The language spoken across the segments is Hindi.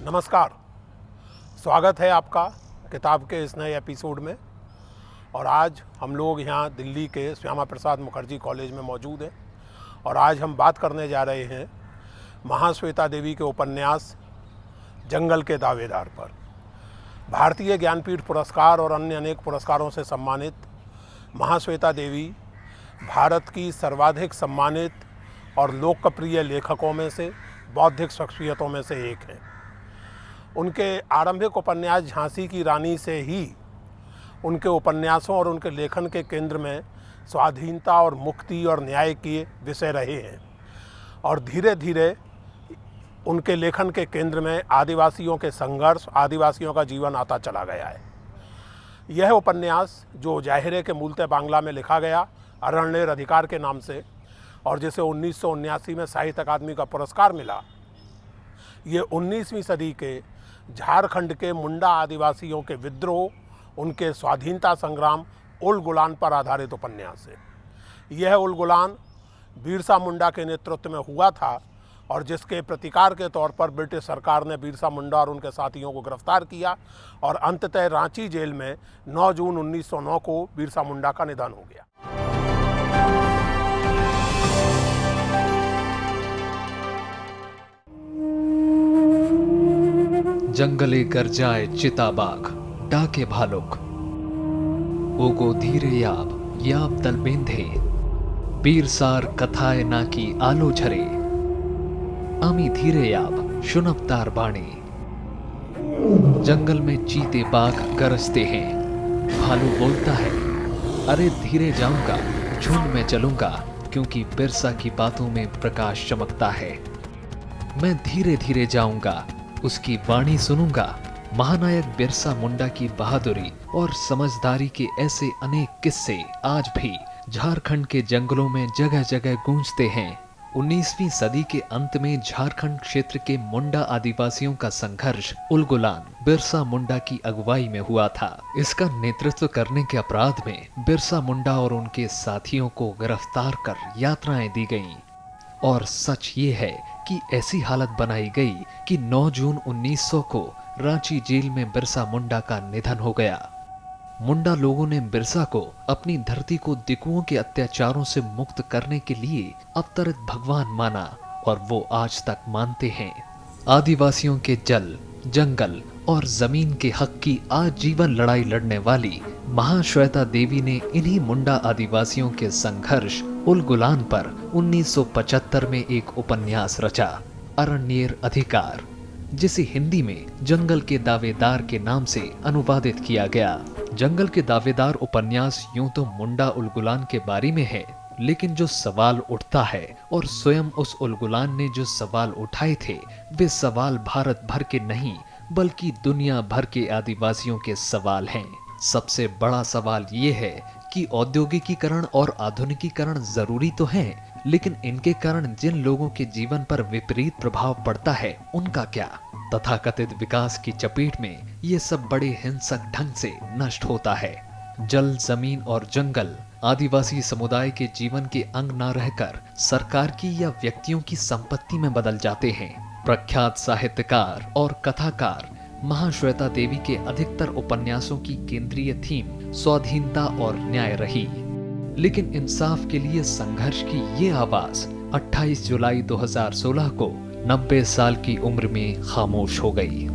नमस्कार, स्वागत है आपका किताब के इस नए एपिसोड में। और आज हम लोग यहाँ दिल्ली के श्यामा प्रसाद मुखर्जी कॉलेज में मौजूद हैं और आज हम बात करने जा रहे हैं महाश्वेता देवी के उपन्यास जंगल के दावेदार पर। भारतीय ज्ञानपीठ पुरस्कार और अन्य अनेक पुरस्कारों से सम्मानित महाश्वेता देवी भारत की सर्वाधिक सम्मानित और लोकप्रिय लेखकों में से, बौद्धिक शख्सियतों में से एक हैं। उनके आरंभिक उपन्यास झांसी की रानी से ही उनके उपन्यासों और उनके लेखन के केंद्र में स्वाधीनता और मुक्ति और न्याय के विषय रहे हैं और धीरे धीरे उनके लेखन के केंद्र में आदिवासियों के संघर्ष, आदिवासियों का जीवन आता चला गया है। यह उपन्यास जो जाहिरे के मूलतः बांग्ला में लिखा गया अरण्येर अधिकार के नाम से और जिसे 1979 में साहित्य अकादमी का पुरस्कार मिला, ये 19वीं सदी के झारखंड के मुंडा आदिवासियों के विद्रोह, उनके स्वाधीनता संग्राम उल गुलान पर आधारित उपन्यास है। यह उल गुलान बिरसा मुंडा के नेतृत्व में हुआ था और जिसके प्रतिकार के तौर पर ब्रिटिश सरकार ने बिरसा मुंडा और उनके साथियों को गिरफ्तार किया और अंततः रांची जेल में 9 जून 1909 को बिरसा मुंडा का निधन हो गया। जंगले गरजाए चिताबाघ डाके भालुक ओगो धीरे याब तल बेंधे बीरसार कथाए नाकी आलो झरे अमी धीरे याब शुनबतार बाणी। जंगल में चीते बाघ गरजते हैं, भालू बोलता है अरे धीरे जाऊंगा, झुंड में चलूंगा क्योंकि बिरसा की बातों में प्रकाश चमकता है। मैं धीरे धीरे जाऊंगा, उसकी वाणी सुनूंगा। महानायक बिरसा मुंडा की बहादुरी और समझदारी के ऐसे अनेक किस्से आज भी झारखंड के जंगलों में जगह जगह गूंजते हैं। 19वीं सदी के अंत में झारखंड क्षेत्र के मुंडा आदिवासियों का संघर्ष उल गुलान बिरसा मुंडा की अगुवाई में हुआ था। इसका नेतृत्व करने के अपराध में बिरसा मुंडा और उनके साथियों को गिरफ्तार कर यातनाएं दी गईं। और सच ये है कि ऐसी हालत बनाई गई कि 9 जून 1900 को रांची जेल में बिरसा मुंडा का निधन हो गया। मुंडा लोगों ने बिरसा को अपनी धरती को दिकुओं के अत्याचारों से मुक्त करने के लिए अवतरित भगवान माना और वो आज तक मानते हैं। आदिवासियों के जल, जंगल और जमीन के हक की आजीवन लड़ाई लड़ने वाली महाश्वेता देवी ने इन्हीं मुंडा आदिवासियों के संघर्ष उल गुलान पर 1975 में एक उपन्यास रचा, अरण्येर अधिकार, जिसे हिंदी में जंगल के दावेदार के नाम से अनुवादित किया गया। जंगल के दावेदार उपन्यास यूं तो मुंडा उल गुलान के बारे में है, लेकिन जो सवाल उठता है और स्वयं उस उल गुलान ने जो सवाल उठाए थे, वे सवाल भारत भर के नहीं बल्कि दुनिया भर के आदिवासियों के सवाल हैं। सबसे बड़ा सवाल ये है कि औद्योगिकीकरण और आधुनिकीकरण जरूरी तो है, लेकिन इनके कारण जिन लोगों के जीवन पर विपरीत प्रभाव पड़ता है उनका क्या? तथाकथित विकास की चपेट में ये सब बड़े हिंसक ढंग से नष्ट होता है। जल, जमीन और जंगल आदिवासी समुदाय के जीवन के अंग न रहकर सरकार की या व्यक्तियों की संपत्ति में बदल जाते हैं। प्रख्यात साहित्यकार और कथाकार महाश्वेता देवी के अधिकतर उपन्यासों की केंद्रीय थीम स्वाधीनता और न्याय रही, लेकिन इंसाफ के लिए संघर्ष की ये आवाज 28 जुलाई 2016 को 90 साल की उम्र में खामोश हो गई।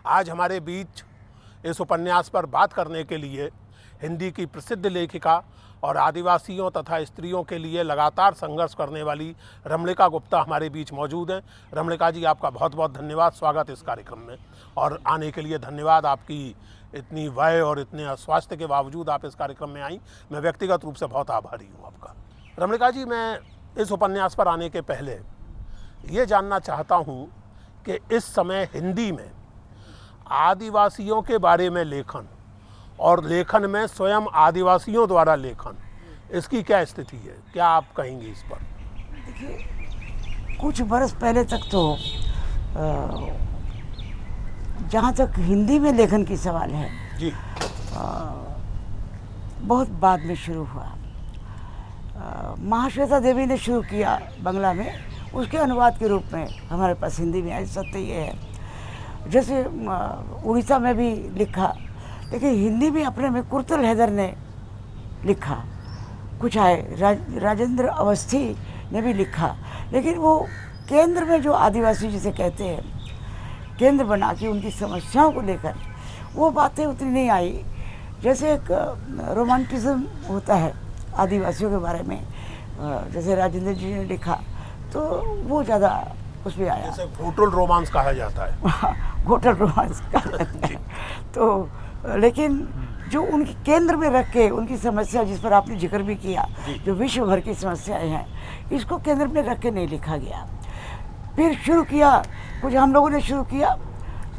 आज हमारे बीच इस उपन्यास पर बात करने के लिए हिंदी की प्रसिद्ध लेखिका और आदिवासियों तथा स्त्रियों के लिए लगातार संघर्ष करने वाली रमणिका गुप्ता हमारे बीच मौजूद हैं। रमणिका जी, आपका बहुत बहुत धन्यवाद, स्वागत इस कार्यक्रम में और आने के लिए धन्यवाद। आपकी इतनी वय और इतने अस्वास्थ्य के बावजूद आप इस कार्यक्रम में आई, मैं व्यक्तिगत रूप से बहुत आभारी हूँ आपका। रमणिका जी, मैं इस उपन्यास पर आने के पहले ये जानना चाहता हूँ कि इस समय हिंदी में आदिवासियों के बारे में लेखन और लेखन में स्वयं आदिवासियों द्वारा लेखन, इसकी क्या स्थिति है? क्या आप कहेंगे इस पर? देखिए, कुछ बरस पहले तक तो जहाँ तक हिंदी में लेखन की सवाल है जी, बहुत बाद में शुरू हुआ। महाश्वेता देवी ने शुरू किया बांग्ला में, उसके अनुवाद के रूप में हमारे पास हिंदी में आई। सत्य ये है, जैसे उड़ीसा में भी लिखा, लेकिन हिंदी में अपने में कुर्तल हैदर ने लिखा, कुछ आए राजेंद्र अवस्थी ने भी लिखा, लेकिन वो केंद्र में जो आदिवासी जिसे कहते हैं, केंद्र बना के उनकी समस्याओं को लेकर वो बातें उतनी नहीं आई। जैसे एक रोमांटिज्म होता है आदिवासियों के बारे में, जैसे राजेंद्र जी ने लिखा, तो वो ज़्यादा उसमें आया। जैसे घोटल रोमांस कहा जाता है। घोटल रोमांस कहा जाता है। तो लेकिन जो उनकी केंद्र में रख के उनकी समस्या, जिस पर आपने जिक्र भी किया, जो विश्व भर की समस्याएं हैं, इसको केंद्र में रख के नहीं लिखा गया। फिर शुरू किया, कुछ हम लोगों ने शुरू किया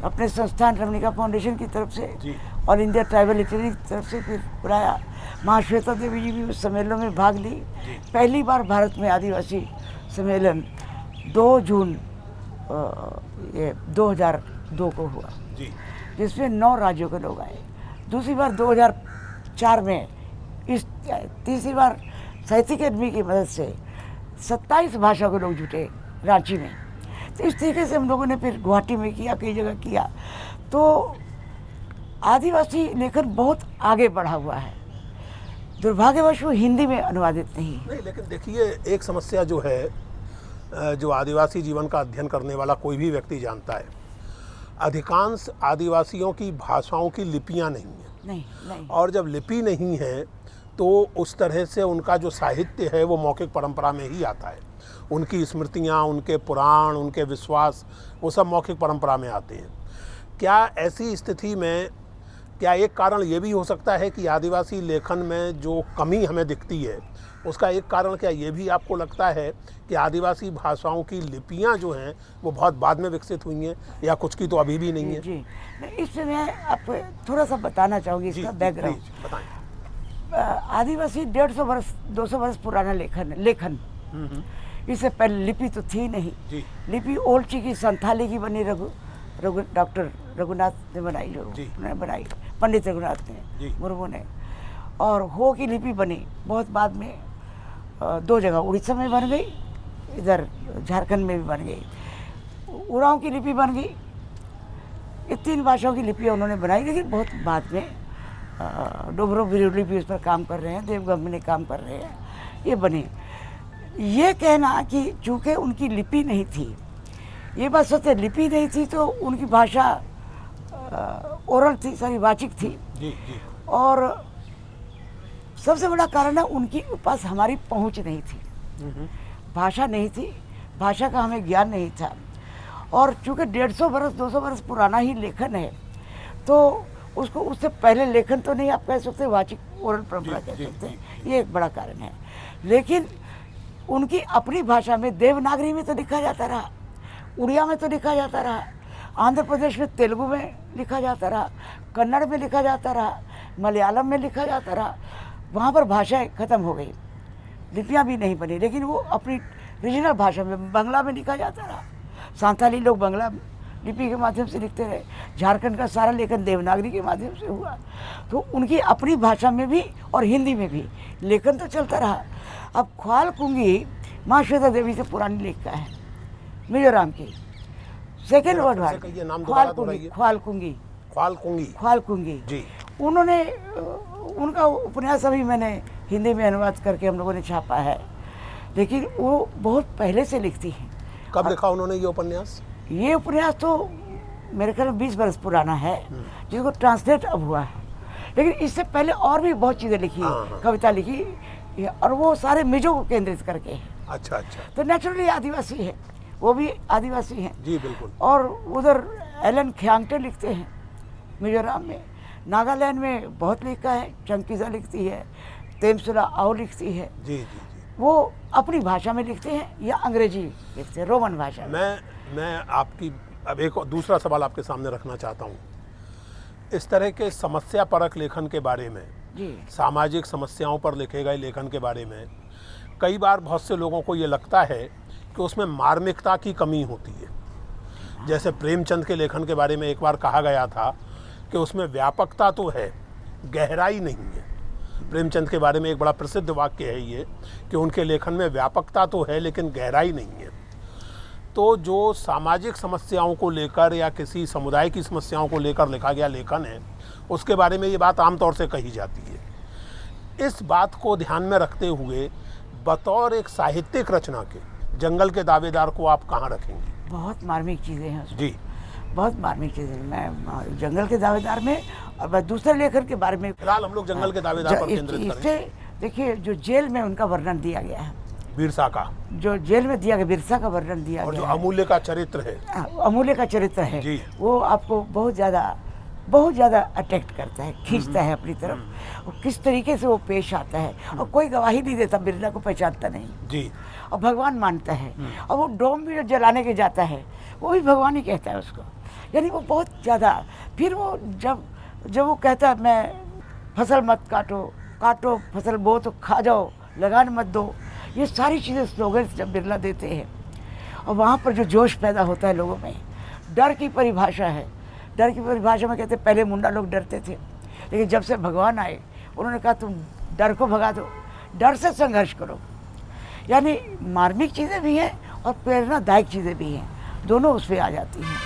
अपने संस्थान रमणिका फाउंडेशन की तरफ से, ऑल इंडिया ट्राइबल लिटरेरी की तरफ से, फिर बुलाया। महाश्वेता देवी जी भी उस सम्मेलन में भाग ली। पहली बार भारत में आदिवासी सम्मेलन 2 जून ये 2002 को हुआ, जिसमें 9 राज्यों के लोग आए। दूसरी बार 2004 में, इस तीसरी बार साहित्यिक अकादमी की मदद से 27 भाषा के लोग जुटे रांची में। तो इस तरीके से हम लोगों ने फिर गुवाहाटी में किया, कई जगह किया। तो आदिवासी लेखन बहुत आगे बढ़ा हुआ है। दुर्भाग्यवश वो हिंदी में अनुवादित नहीं। लेकिन देखिए, एक समस्या जो है, जो आदिवासी जीवन का अध्ययन करने वाला कोई भी व्यक्ति जानता है, अधिकांश आदिवासियों की भाषाओं की लिपियां नहीं हैं। नहीं। और जब लिपि नहीं है तो उस तरह से उनका जो साहित्य है वो मौखिक परंपरा में ही आता है। उनकी स्मृतियाँ, उनके पुराण, उनके विश्वास, वो सब मौखिक परंपरा में आते हैं। क्या ऐसी स्थिति में, क्या एक कारण ये भी हो सकता है कि आदिवासी लेखन में जो कमी हमें दिखती है, उसका एक कारण क्या ये भी आपको लगता है कि आदिवासी भाषाओं की लिपियां जो हैं वो बहुत बाद में विकसित हुई हैं, या कुछ की तो अभी भी नहीं है? जी, इसमें मैं आपको थोड़ा सा बताना चाहूँगी इसका बैकग्राउंड। बताएं। आदिवासी 150 वर्ष 200 वर्ष पुराना लेखन। इससे पहले लिपि तो थी नहीं। लिपि ओल्ची की, संथाली की बनी, डॉक्टर रघुनाथ ने बनाई, जो उन्होंने बनाई, पंडित रघुनाथ ने, मुर्मू ने। और हो की लिपि बनी बहुत बाद में, 2 जगह, उड़ीसा में बन गई, इधर झारखंड में भी बन गई। उरांव की लिपि बन गई। ये 3 भाषाओं की लिपियाँ उन्होंने बनाई, लेकिन बहुत बाद में डोगरो बिरुली भी उस पर काम कर रहे हैं, देवगम ने काम कर रहे हैं, ये बने। ये कहना कि चूँकि उनकी लिपि नहीं थी, ये बात सच है, लिपि नहीं थी तो उनकी भाषा ओरल थी, सॉरी वाचिक थी। और सबसे बड़ा कारण है उनके पास हमारी पहुंच नहीं थी, भाषा नहीं थी, भाषा का हमें ज्ञान नहीं था। और चूँकि 150 वर्ष 200 वर्ष पुराना ही लेखन है, तो उसको उससे पहले लेखन तो नहीं आप कह सकते, वाचिक ओरल परंपरा कह सकते हैं, ये एक बड़ा कारण है। लेकिन उनकी अपनी भाषा में, देवनागरी में तो लिखा जाता रहा, उड़िया में तो लिखा जाता रहा, आंध्र प्रदेश में तेलुगु में लिखा जाता रहा, कन्नड़ में लिखा जाता रहा, मलयालम में लिखा जाता रहा। वहाँ पर भाषाएं ख़त्म हो गई, लिपियाँ भी नहीं बनी, लेकिन वो अपनी रीजनल भाषा में, बांग्ला में लिखा जाता रहा। सांथाली लोग बांग्ला लिपि के माध्यम से लिखते रहे। झारखंड का सारा लेखन देवनागरी के माध्यम से हुआ। तो उनकी अपनी भाषा में भी और हिंदी में भी लेखन तो चलता रहा। अब ख्वाल कुंगी महाश्वेता देवी से पुरानी लेखिका है, मिजोरम की, सेकेंड वर्ड वार, ख्वाल कुंगी जी। उन्होंने, उनका उपन्यास अभी मैंने हिंदी में अनुवाद करके हम लोगों ने छापा है, लेकिन वो बहुत पहले से लिखती हैं। कब लिखा उन्होंने ये उपन्यास? ये उपन्यास तो मेरे ख्याल में 20 वर्ष पुराना है, जिसको ट्रांसलेट अब हुआ है। लेकिन इससे पहले और भी बहुत चीज़ें लिखी है, कविता लिखी, और वो सारे मिजो को केंद्रित करके है। अच्छा। तो नेचुरली आदिवासी है, वो भी आदिवासी हैं जी, बिल्कुल। और उधर एलन ख्यांगटे लिखते हैं मिजोरम में। नागालैंड में बहुत लिखा है, चंकीजा लिखती है, तेमसुला आओ लिखती है। जी। वो अपनी भाषा में लिखते हैं या अंग्रेजी लिखते हैं, रोमन भाषा में। मैं आपकी अब एक दूसरा सवाल आपके सामने रखना चाहता हूँ। इस तरह के समस्या परक लेखन के बारे में, सामाजिक समस्याओं पर लिखे गए लेखन के बारे में, कई बार बहुत से लोगों को ये लगता है कि उसमें मार्मिकता की कमी होती है। जैसे प्रेमचंद के लेखन के बारे में एक बार कहा गया था कि उसमें व्यापकता तो है, गहराई नहीं है। प्रेमचंद के बारे में एक बड़ा प्रसिद्ध वाक्य है ये कि उनके लेखन में व्यापकता तो है लेकिन गहराई नहीं है। तो जो सामाजिक समस्याओं को लेकर या किसी समुदाय की समस्याओं को लेकर लिखा गया लेखन है, उसके बारे में ये बात आमतौर से कही जाती है। इस बात को ध्यान में रखते हुए बतौर एक साहित्यिक रचना के जंगल के दावेदार को आप कहाँ रखेंगे? बहुत मार्मिक चीज़ें हैं उसमें। जी, बहुत मार्मिक चीज़ें। मैं जंगल के दावेदार में और मैं दूसरे लेखक के बारे में फिलहाल हम लोग जंगल के दावेदार पर केंद्रित करेंगे। इससे देखिए, जो जेल में उनका वर्णन दिया गया है, बिरसा का, जो जेल में दिया गया बिरसा का वर्णन दिया और गया जो है, अमूल्य का चरित्र है, अमूल्य का चरित्र है जी। वो आपको बहुत ज़्यादा अट्रैक्ट करता है, खींचता है अपनी तरफ। और किस तरीके से वो पेश आता है, और कोई गवाही नहीं देता, बिरला को पहचानता नहीं जी, और भगवान मानता है। और वो डोम भी जो जलाने के जाता है वो भी भगवान ही कहता है उसको। यानी वो बहुत ज़्यादा, फिर वो जब वो कहता है मैं फसल मत काटो फसल बो तो खा जाओ, लगान मत दो, ये सारी चीज़ें स्लोगन जब बिरला देते हैं, और वहाँ पर जो जोश पैदा होता है लोगों में, डर की परिभाषा है। डर की परिभाषा में कहते पहले मुंडा लोग डरते थे, लेकिन जब से भगवान आए उन्होंने कहा तुम डर को भगा दो, डर से संघर्ष करो। यानी मार्मिक चीज़ें भी हैं और प्रेरणादायक चीज़ें भी हैं, दोनों उस पर आ जाती हैं।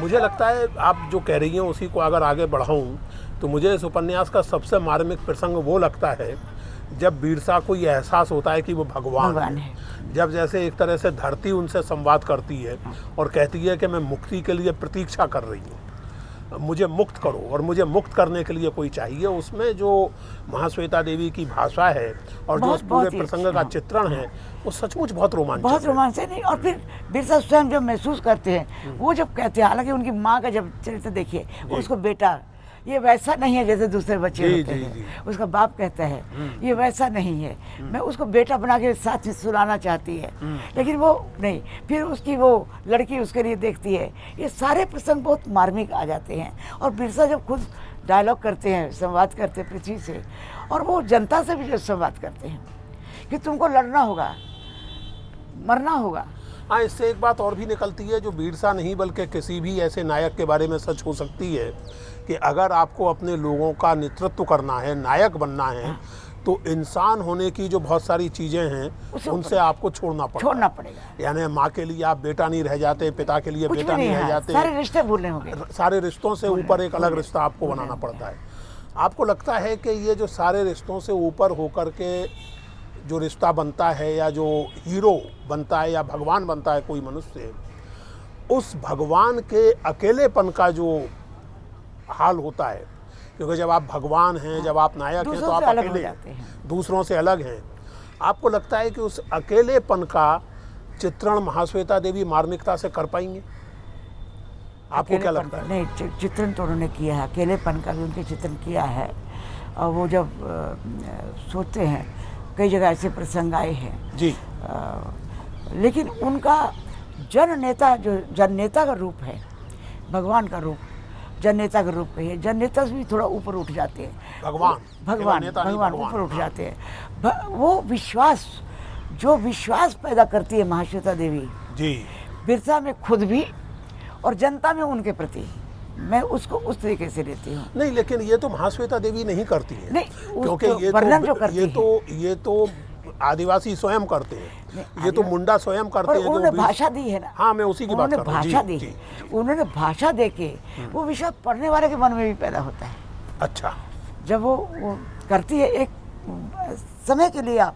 मुझे लगता है आप जो कह रही हैं उसी को अगर आगे बढ़ाऊं तो मुझे इस उपन्यास का सबसे मार्मिक प्रसंग वो लगता है जब बीरसा को ये एहसास होता है कि वो भगवान है। जब जैसे एक तरह से धरती उनसे संवाद करती है और कहती है कि मैं मुक्ति के लिए प्रतीक्षा कर रही हूँ, मुझे मुक्त करो, और मुझे मुक्त करने के लिए कोई चाहिए। उसमें जो महाश्वेता देवी की भाषा है और जो उस पूरे प्रसंग का चित्रण है वो सचमुच बहुत रोमांचक नहीं। और फिर बिरसा स्वयं जब महसूस करते हैं, वो जब कहते हैं, हालांकि उनकी माँ का जब चरित्र देखिए, उसको बेटा ये वैसा नहीं है जैसे दूसरे बच्चे होते हैं। उसका बाप कहता है ये वैसा नहीं है, मैं उसको बेटा बना के साथ सुलाना चाहती है, लेकिन वो नहीं। फिर उसकी वो लड़की उसके लिए देखती है। ये सारे प्रसंग बहुत मार्मिक आ जाते हैं। और बिरसा जब खुद डायलॉग करते हैं, संवाद करते हैं पृथ्वी से, और वो जनता से भी जो संवाद करते हैं कि तुमको लड़ना होगा, मरना होगा। हाँ, इससे एक बात और भी निकलती है जो बिरसा नहीं बल्कि किसी भी ऐसे नायक के बारे में सच हो सकती है कि अगर आपको अपने लोगों का नेतृत्व करना है, नायक बनना है, तो इंसान होने की जो बहुत सारी चीज़ें हैं उनसे आपको छोड़ना पड़ेगा। यानी माँ के लिए आप बेटा नहीं रह जाते, पिता के लिए बेटा नहीं रह जाते, सारे रिश्ते भूलने होंगे, सारे रिश्तों से ऊपर एक अलग रिश्ता आपको बनाना पड़ता है। आपको लगता है कि ये जो सारे रिश्तों से ऊपर होकर के जो रिश्ता बनता है या जो हीरो बनता है या भगवान बनता है कोई मनुष्य, उस भगवान के अकेलेपन का जो हाल होता है, क्योंकि जब आप भगवान हैं, जब आप नायक हैं तो आप अकेले हैं, दूसरों से अलग हैं। आपको लगता है कि उस अकेलेपन का चित्रण महाश्वेता देवी मार्मिकता से कर पाएंगे? आपको क्या लगता है? नहीं, चित्रण तो उन्होंने किया है, अकेलेपन का भी उनके चित्रण किया है। और वो जब सोचते हैं, कई जगह ऐसे प्रसंग आए हैं जी, लेकिन उनका जननेता, जो जननेता का रूप है, भगवान का रूप जननेता का रूप है। जननेता से भी थोड़ा ऊपर उठ जाते हैं, भगवान ऊपर उठ जाते हैं। वो विश्वास, जो विश्वास पैदा करती है महाश्वेता देवी जी, बिरसा में खुद भी और जनता में उनके प्रति, मैं उसको उस तरीके से लेती हूँ। नहीं, लेकिन ये तो महाश्वेता देवी नहीं करती है, नहीं, क्योंकि ये तो आदिवासी स्वयं करते हैं, ये तो मुंडा स्वयं करते हैं। उन्होंने भाषा दी है ना। हाँ, मैं उसी की बात कर रहा हूँ। भाषा दी है, उन्होंने भाषा दे के वो विश्वास पढ़ने वाले के मन में भी पैदा होता है। अच्छा, जब वो करती है, एक समय के लिए आप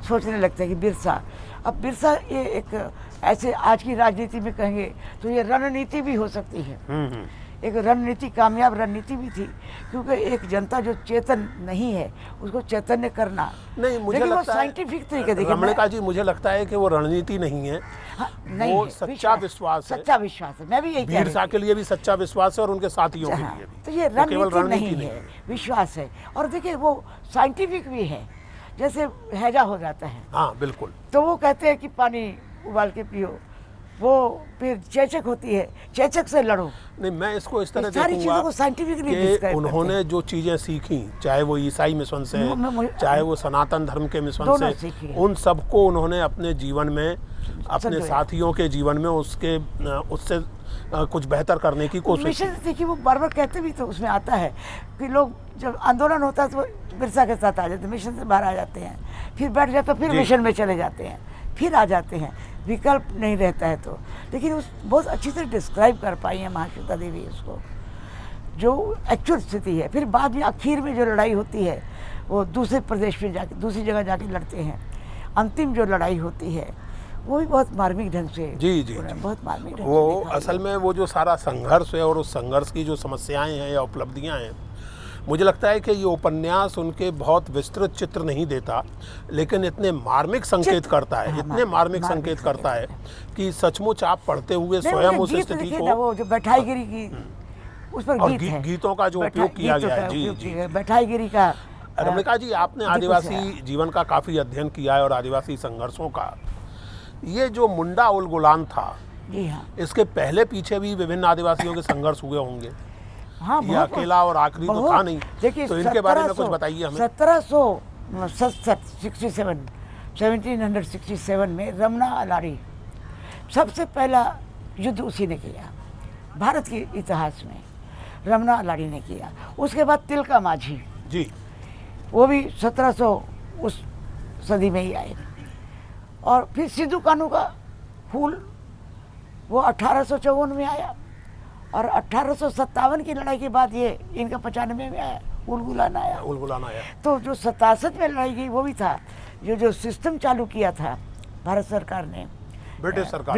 सोचने लगते हैं कि बिरसा, अब बिरसा ये एक ऐसे आज की राजनीति में कहेंगे तो ये रणनीति भी हो सकती है। एक रणनीति, कामयाब रणनीति भी थी, क्योंकि एक जनता जो चेतन नहीं है उसको चैतन्य करना। नहीं, मुझे लगता है साइंटिफिक तरीके देखिए रमणिका जी, मुझे लगता है कि वो रणनीति नहीं है, नहीं वो है, सच्चा विश्वास है। सच्चा विश्वास है, मैं भी यही कह रही हूँ। बिरसा के लिए भी सच्चा विश्वास है और उनके साथियों के लिए भी। तो ये रणनीति नहीं है, विश्वास है। और देखिए वो साइंटिफिक भी है, जैसे हैजा हो जाता है, हाँ बिल्कुल, तो वो कहते हैं कि पानी उबाल के पियो, वो फिर चेचक होती है, चेचक से लड़ो। नहीं, मैं इसको इस तरह सारी चीज़ों को साइंटिफिकली डिस्क्राइब करते हैं। उन्होंने जो चीज़ें सीखी, चाहे वो ईसाई मिशन से, चाहे वो सनातन धर्म के मिशन से, उन सबको उन्होंने अपने जीवन में, अपने साथियों के जीवन में उससे कुछ बेहतर करने की कोशिश की। मिशन देखिए वो बार बार कहते भी तो उसमें आता है कि लोग जब आंदोलन होता है तो बिरसा के साथ आ जाते हैं, मिशन से बाहर आ जाते हैं, फिर बैठ जाते, फिर जी। मिशन में चले जाते हैं, फिर आ जाते हैं, विकल्प नहीं रहता है तो। लेकिन उस बहुत अच्छी तरह डिस्क्राइब कर पाई है महाश्वेता देवी उसको, जो एक्चुअल स्थिति है। फिर बाद में आखिर में जो लड़ाई होती है वो दूसरे प्रदेश में जाके, दूसरी जगह जाके लड़ते हैं। अंतिम जो लड़ाई होती है वो भी बहुत मार्मिक ढंग से, जी। बहुत मार्मिक ढंग से वो दिखाई असल में वो जो सारा संघर्ष है और उस संघर्ष की जो समस्याएं हैं या उपलब्धियां हैं, मुझे लगता है कि ये उपन्यास उनके बहुत विस्तृत चित्र नहीं देता, लेकिन इतने मार्मिक संकेत करता है, हाँ, इतने मार्मिक संकेत करता है कि सचमुच आप पढ़ते हुए नहीं, स्वयं उनके उस गीत स्थिति लिखे को ना, वो जो बैठाईगिरी की उस पर और गीत है, गीतों का जो उपयोग किया गया है। जी। बैठाईगिरी का। रमणिका जी, आपने गीतों से आदिवासी जीवन का काफ़ी अध्ययन किया है और आदिवासी संघर्षों का। ये जो मुंडा उल गुलान था, जी हाँ, इसके पहले पीछे भी विभिन्न आदिवासियों के संघर्ष हुए होंगे। हाँ, ये अकेला और आखिरी तो था नहीं। देखिए तो इनके बारे में कुछ बताइए हमें। 1767 में रमना अलारी सबसे पहला युद्ध उसी ने किया भारत के इतिहास में, रमना अलारी ने किया। उसके बाद तिलका माझी जी, वो भी 1700 उस सदी में ही आए। और फिर सिद्धू कानू का फूल वो 1854 में आया, और 1857 की लड़ाई के बाद ये इनका 95 में आया, उलगुलान आया। उलगुलान आया। तो जो 67 में लड़ाई गई वो भी था, जो सिस्टम चालू किया था भारत सरकार ने, ब्रिटिश सरकार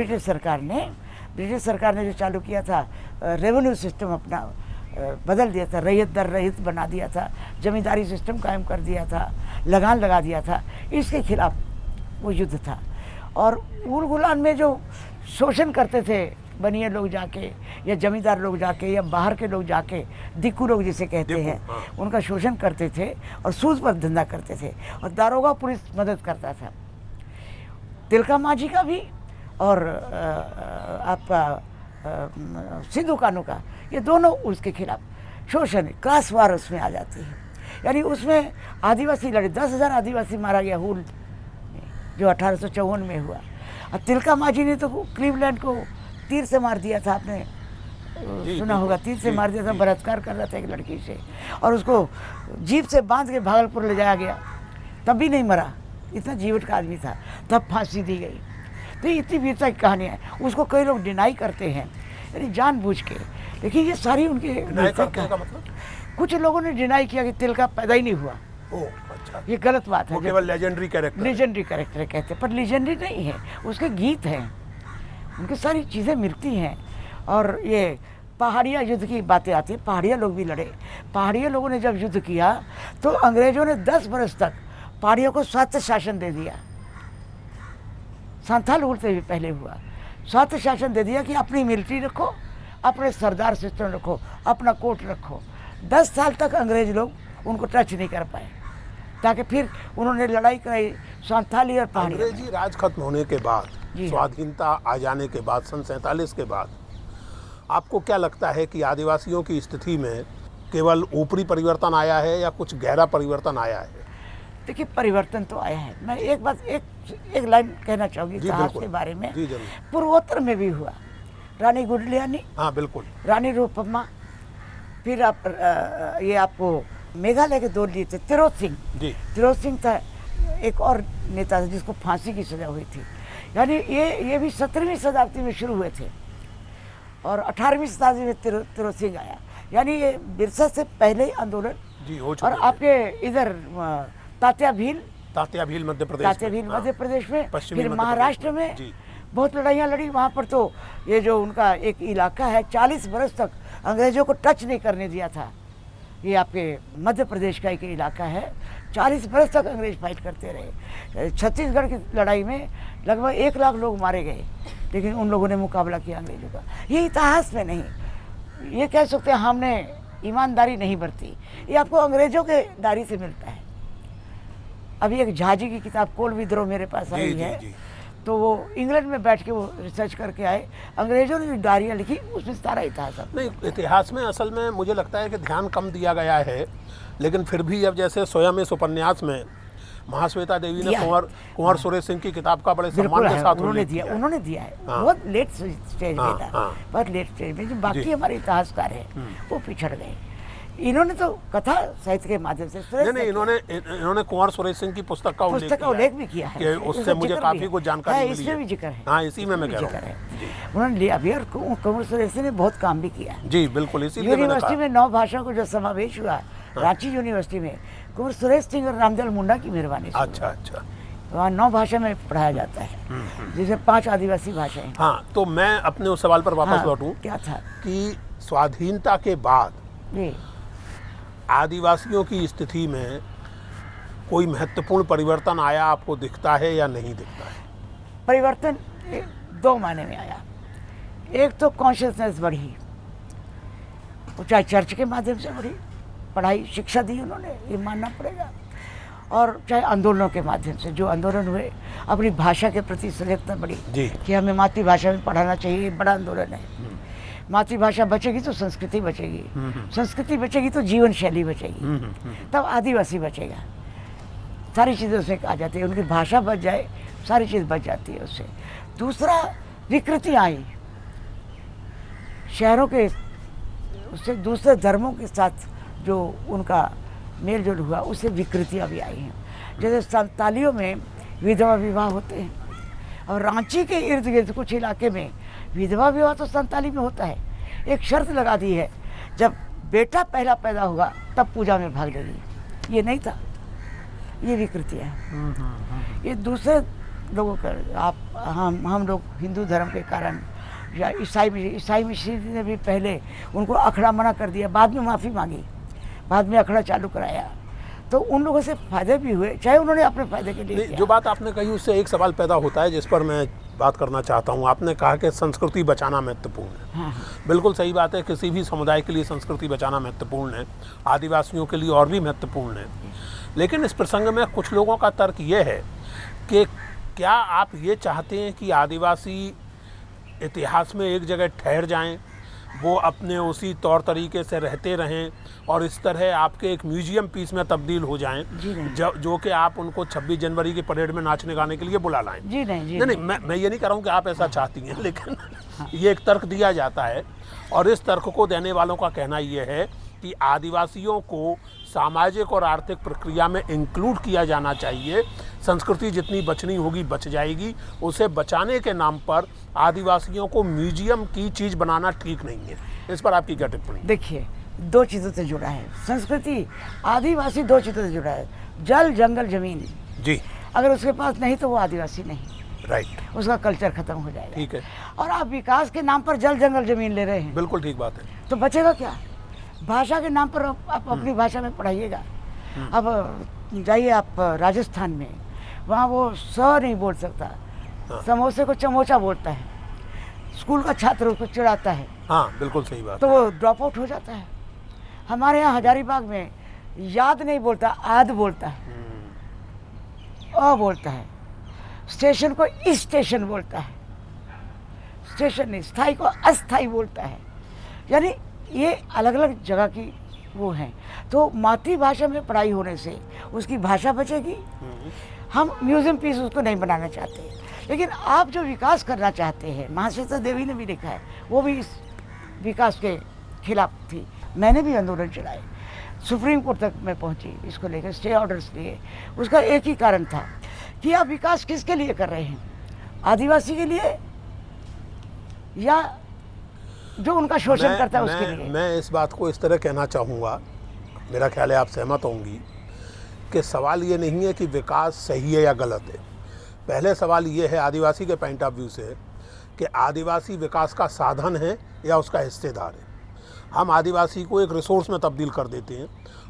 ने जो चालू किया था, रेवेन्यू सिस्टम अपना बदल दिया था, रैयत दर रहित बना दिया था, जमींदारी सिस्टम कायम कर दिया था, लगान लगा दिया था, इसके खिलाफ वो युद्ध था। और उलगुलान में जो शोषण करते थे बनिए लोग जाके, या जमींदार लोग जाके, या बाहर के लोग जाके, दिक्कू लोग जिसे कहते हैं, उनका शोषण करते थे और सूद पर धंधा करते थे, और दारोगा पुलिस मदद करता था। तिलका माझी का भी और आपका सिद्धू कानू का, ये दोनों उसके खिलाफ शोषण, क्लास वार उसमें आ जाती है। यानी उसमें आदिवासी लड़े, 10,000 आदिवासी मारा गया हुल में, जो 1854 में हुआ। और तिलका माझी ने तो क्लीवलैंड को तीर से मार दिया था, आपने सुना होगा, तीर से मार दिया था, बलात्कार कर रहा था एक लड़की से, और उसको जीप से बांध के भागलपुर ले जाया गया, तब भी नहीं मरा, इतना जीवट का आदमी था, तब फांसी दी गई। तो इतनी वीरता की कहानी है। उसको कई लोग डिनाई करते हैं, यानी जानबूझ के, लेकिन ये सारी उनके का मतलब कुछ लोगों ने डिनाई किया कि तिलका पैदा ही नहीं हुआ। अच्छा, ये गलत बात है। वो केवल लेजेंडरी कैरेक्टर कहते हैं, पर लेजेंडरी नहीं है, उसके गीत हैं, उनकी सारी चीज़ें मिलती हैं। और ये पहाड़िया युद्ध की बातें आती हैं, पहाड़िया लोग भी लड़े। पहाड़िया लोगों ने जब युद्ध किया तो अंग्रेजों ने 10 बरस तक पहाड़ियों को स्वायत्त शासन दे दिया। संथाल उड़ते भी पहले हुआ, स्वायत्त शासन दे दिया कि अपनी मिलिट्री रखो, अपने सरदार सिस्टम रखो, अपना कोर्ट रखो। 10 साल तक अंग्रेज लोग उनको टच नहीं कर पाए, ताकि फिर उन्होंने लड़ाई कराई संथाली और पहाड़ी। अंग्रेजी राज खत्म होने के बाद, स्वाधीनता आ जाने के बाद, सन 47 के बाद, आपको क्या लगता है कि आदिवासियों की स्थिति में केवल ऊपरी परिवर्तन आया है या कुछ गहरा परिवर्तन आया है? देखिए, परिवर्तन तो आया है। मैं एक बात, एक लाइन कहना चाहूँगी इतिहास के बारे में। जी जरूर। पूर्वोत्तर में भी हुआ, रानी गुडलियानी, हाँ बिल्कुल, रानी रूपम्मा, फिर आप ये आपको मेघालय के 2 लीडर थे, तिरोत सिंह था, एक और नेता था जिसको फांसी की सजा हुई थी। यानी ये भी 17वीं शताब्दी में शुरू हुए थे, और 18वीं शताब्दी में तिरोत सिंह आया। यानी ये बिरसा से पहले ही आंदोलन जी हो चुके और आपके इधर तात्या भील मध्य प्रदेश में, फिर महाराष्ट्र में बहुत लड़ाइयाँ लड़ी। वहाँ पर तो ये जो उनका एक इलाका है, 40 बरस तक अंग्रेजों को टच नहीं करने दिया था। ये आपके मध्य प्रदेश का एक इलाका है, 40 बरस तक अंग्रेज फाइट करते रहे। छत्तीसगढ़ की लड़ाई में लगभग 1 लाख लोग मारे गए, लेकिन उन लोगों ने मुकाबला किया अंग्रेजों का। ये इतिहास में नहीं, ये कह सकते हैं हमने ईमानदारी नहीं बरती, ये आपको अंग्रेजों के दारी से मिलता है। अभी एक झाजी की किताब कोल विद्रोह मेरे पास आई है, तो वो इंग्लैंड में बैठ के वो रिसर्च करके आए, अंग्रेजों ने जो डायरियाँ लिखी उसमें सारा इतिहास है। नहीं, इतिहास में असल में मुझे लगता है कि ध्यान कम दिया गया है, लेकिन फिर भी अब जैसे स्वयं इस उपन्यास में महाश्वेता देवी ने दिया है। कुंवर सुरेश सिंह की किताब का बड़े बिल्कुल सम्मान के है, साथ उन्होंने उल्लेख दिया, किया है। उन्होंने दिया है। हाँ। बहुत लेट स्टेज हाँ, में था, हाँ। बहुत लेट स्टेज में। जो जी। बाकी हमारे इतिहासकार हैं वो पिछड़ गए। इन्होंने तो कथा साहित्य के माध्यम से नहीं, इन्होंने कुंवर सुरेश सिंह की पुस्तक का पुस्तक का उल्लेख भी किया है कि उससे मुझे काफी कुछ जानकारी मिली इसमें भी जिक्र है। हाँ, इसी में मैं इसमें कह भी रहा जिक्र हूँ। है। उन्होंने लिया भी, और कुंवर सुरेश ने बहुत काम भी किया। जी बिल्कुल, इसीलिए मैंने यूनिवर्सिटी कहा। में 9 भाषाओं को जो समावेश हुआ रांची यूनिवर्सिटी में, कुंवर सुरेश सिंह और रामदयाल मुंडा की मेहरबानी से अच्छा अच्छा। वहाँ 9 भाषा में पढ़ाया जाता है, जिसमें 5 आदिवासी भाषाएं हैं। हाँ, तो मैं अपने उस सवाल पर वापस हाँ, लौटूं क्या था कि स्वाधीनता के बाद जी। आदिवासियों की स्थिति में कोई महत्वपूर्ण परिवर्तन आया, आपको दिखता है या नहीं दिखता है? परिवर्तन 2 मायने में आया। एक तो कॉन्शियसनेस बढ़ी, वो चाहे चर्च के माध्यम से बढ़ी, पढ़ाई शिक्षा दी उन्होंने, ये मानना पड़ेगा, और चाहे आंदोलनों के माध्यम से जो आंदोलन हुए, अपनी भाषा के प्रति सजगता बढ़ी जी। कि हमें मातृभाषा में पढ़ाना चाहिए। ये बड़ा आंदोलन है। मातृभाषा बचेगी तो संस्कृति बचेगी, संस्कृति बचेगी तो जीवन शैली बचेगी, तब आदिवासी बचेगा। सारी चीज़ें उसमें आ जाती है, उनकी भाषा बच जाए सारी चीज़ बच जाती है उससे। दूसरा, विकृति आई शहरों के, उससे दूसरे धर्मों के साथ जो उनका मेल जोल हुआ, उससे विकृतियाँ भी आई हैं। जैसे संतालियों में विधवा विवाह होते हैं, और रांची के इर्द गिर्द कुछ इलाके में विधवा विवाह तो संताली में होता है। एक शर्त लगा दी है, जब बेटा पहला पैदा होगा तब पूजा में भाग लेगी। ये नहीं था, ये विकृतियाँ हैं। ये दूसरे लोगों का, हम लोग हिंदू धर्म के कारण, या ईसाई मिशन ने भी पहले उनको अखड़ा मना कर दिया, बाद में माफ़ी मांगी, बाद में अखड़ा चालू कराया, तो उन लोगों से फायदे भी हुए, चाहे उन्होंने अपने फायदे के लिए नहीं, किया। जो बात आपने कही उससे एक सवाल पैदा होता है जिस पर मैं बात करना चाहता हूँ। आपने कहा कि संस्कृति बचाना महत्वपूर्ण है। हाँ, बिल्कुल सही बात है, किसी भी समुदाय के लिए संस्कृति बचाना महत्वपूर्ण है, आदिवासियों के लिए और भी महत्वपूर्ण है। लेकिन इस प्रसंग में कुछ लोगों का तर्क ये है कि क्या आप ये चाहते हैं कि आदिवासी इतिहास में एक जगह ठहर जाएं, वो अपने उसी तौर तरीके से रहते रहें और इस तरह आपके एक म्यूजियम पीस में तब्दील हो जाएं, जी नहीं। जो कि आप उनको 26 जनवरी की परेड में नाचने गाने के लिए बुला लाएं? जी नहीं, जी नहीं, मैं ये नहीं कह रहा हूँ कि आप ऐसा चाहती हैं, लेकिन ये एक तर्क दिया जाता है, और इस तर्क को देने वालों का कहना ये है कि आदिवासियों को सामाजिक और आर्थिक प्रक्रिया में इंक्लूड किया जाना चाहिए। संस्कृति जितनी बचनी होगी बच जाएगी, उसे बचाने के नाम पर आदिवासियों को म्यूजियम की चीज़ बनाना ठीक नहीं है। इस पर आपकी क्या टिप्पणी? देखिए, 2 चीज़ों से जुड़ा है संस्कृति, आदिवासी 2 चीज़ों से जुड़ा है, जल जंगल जमीन। जी, अगर उसके पास नहीं तो वो आदिवासी नहीं, राइट, उसका कल्चर खत्म हो जाएगा। ठीक है, और आप विकास के नाम पर जल जंगल जमीन ले रहे हैं, बिल्कुल ठीक बात है। तो बचेगा क्या? भाषा के नाम पर आप अपनी भाषा में पढ़ाइएगा। अब जाइए आप राजस्थान में, वहाँ वो स नहीं बोल सकता, समोसे को चमोचा बोलता है, स्कूल का छात्र उसको चिढ़ाता है, हाँ, बिल्कुल सही बात तो वो ड्रॉप आउट हो जाता है। हमारे यहाँ हजारीबाग में याद नहीं बोलता, आद बोलता है, अ बोलता है, स्टेशन को स्टेशन बोलता है, स्टेशन नहीं, स्थाई को अस्थाई बोलता है। यानी ये अलग अलग जगह की वो हैं। तो मातृभाषा में पढ़ाई होने से उसकी भाषा बचेगी। हम म्यूजियम पीस उसको नहीं बनाना चाहते, लेकिन आप जो विकास करना चाहते हैं, महाश्वेता देवी ने भी लिखा है, वो भी इस विकास के खिलाफ थी। मैंने भी आंदोलन चलाए, सुप्रीम कोर्ट तक मैं पहुंची इसको लेकर, स्टे ऑर्डर्स लिए। उसका एक ही कारण था कि आप विकास किसके लिए कर रहे हैं, आदिवासी के लिए या जो उनका शोषण करता है उसके लिए। मैं इस बात को इस तरह कहना चाहूँगा, मेरा ख्याल है आप सहमत होंगी, कि सवाल ये नहीं है कि विकास सही है या गलत है। पहले सवाल ये है आदिवासी के पॉइंट ऑफ व्यू से कि आदिवासी विकास का साधन है या उसका हिस्सेदार है। हम आदिवासी को एक रिसोर्स में तब्दील कर देते हैं,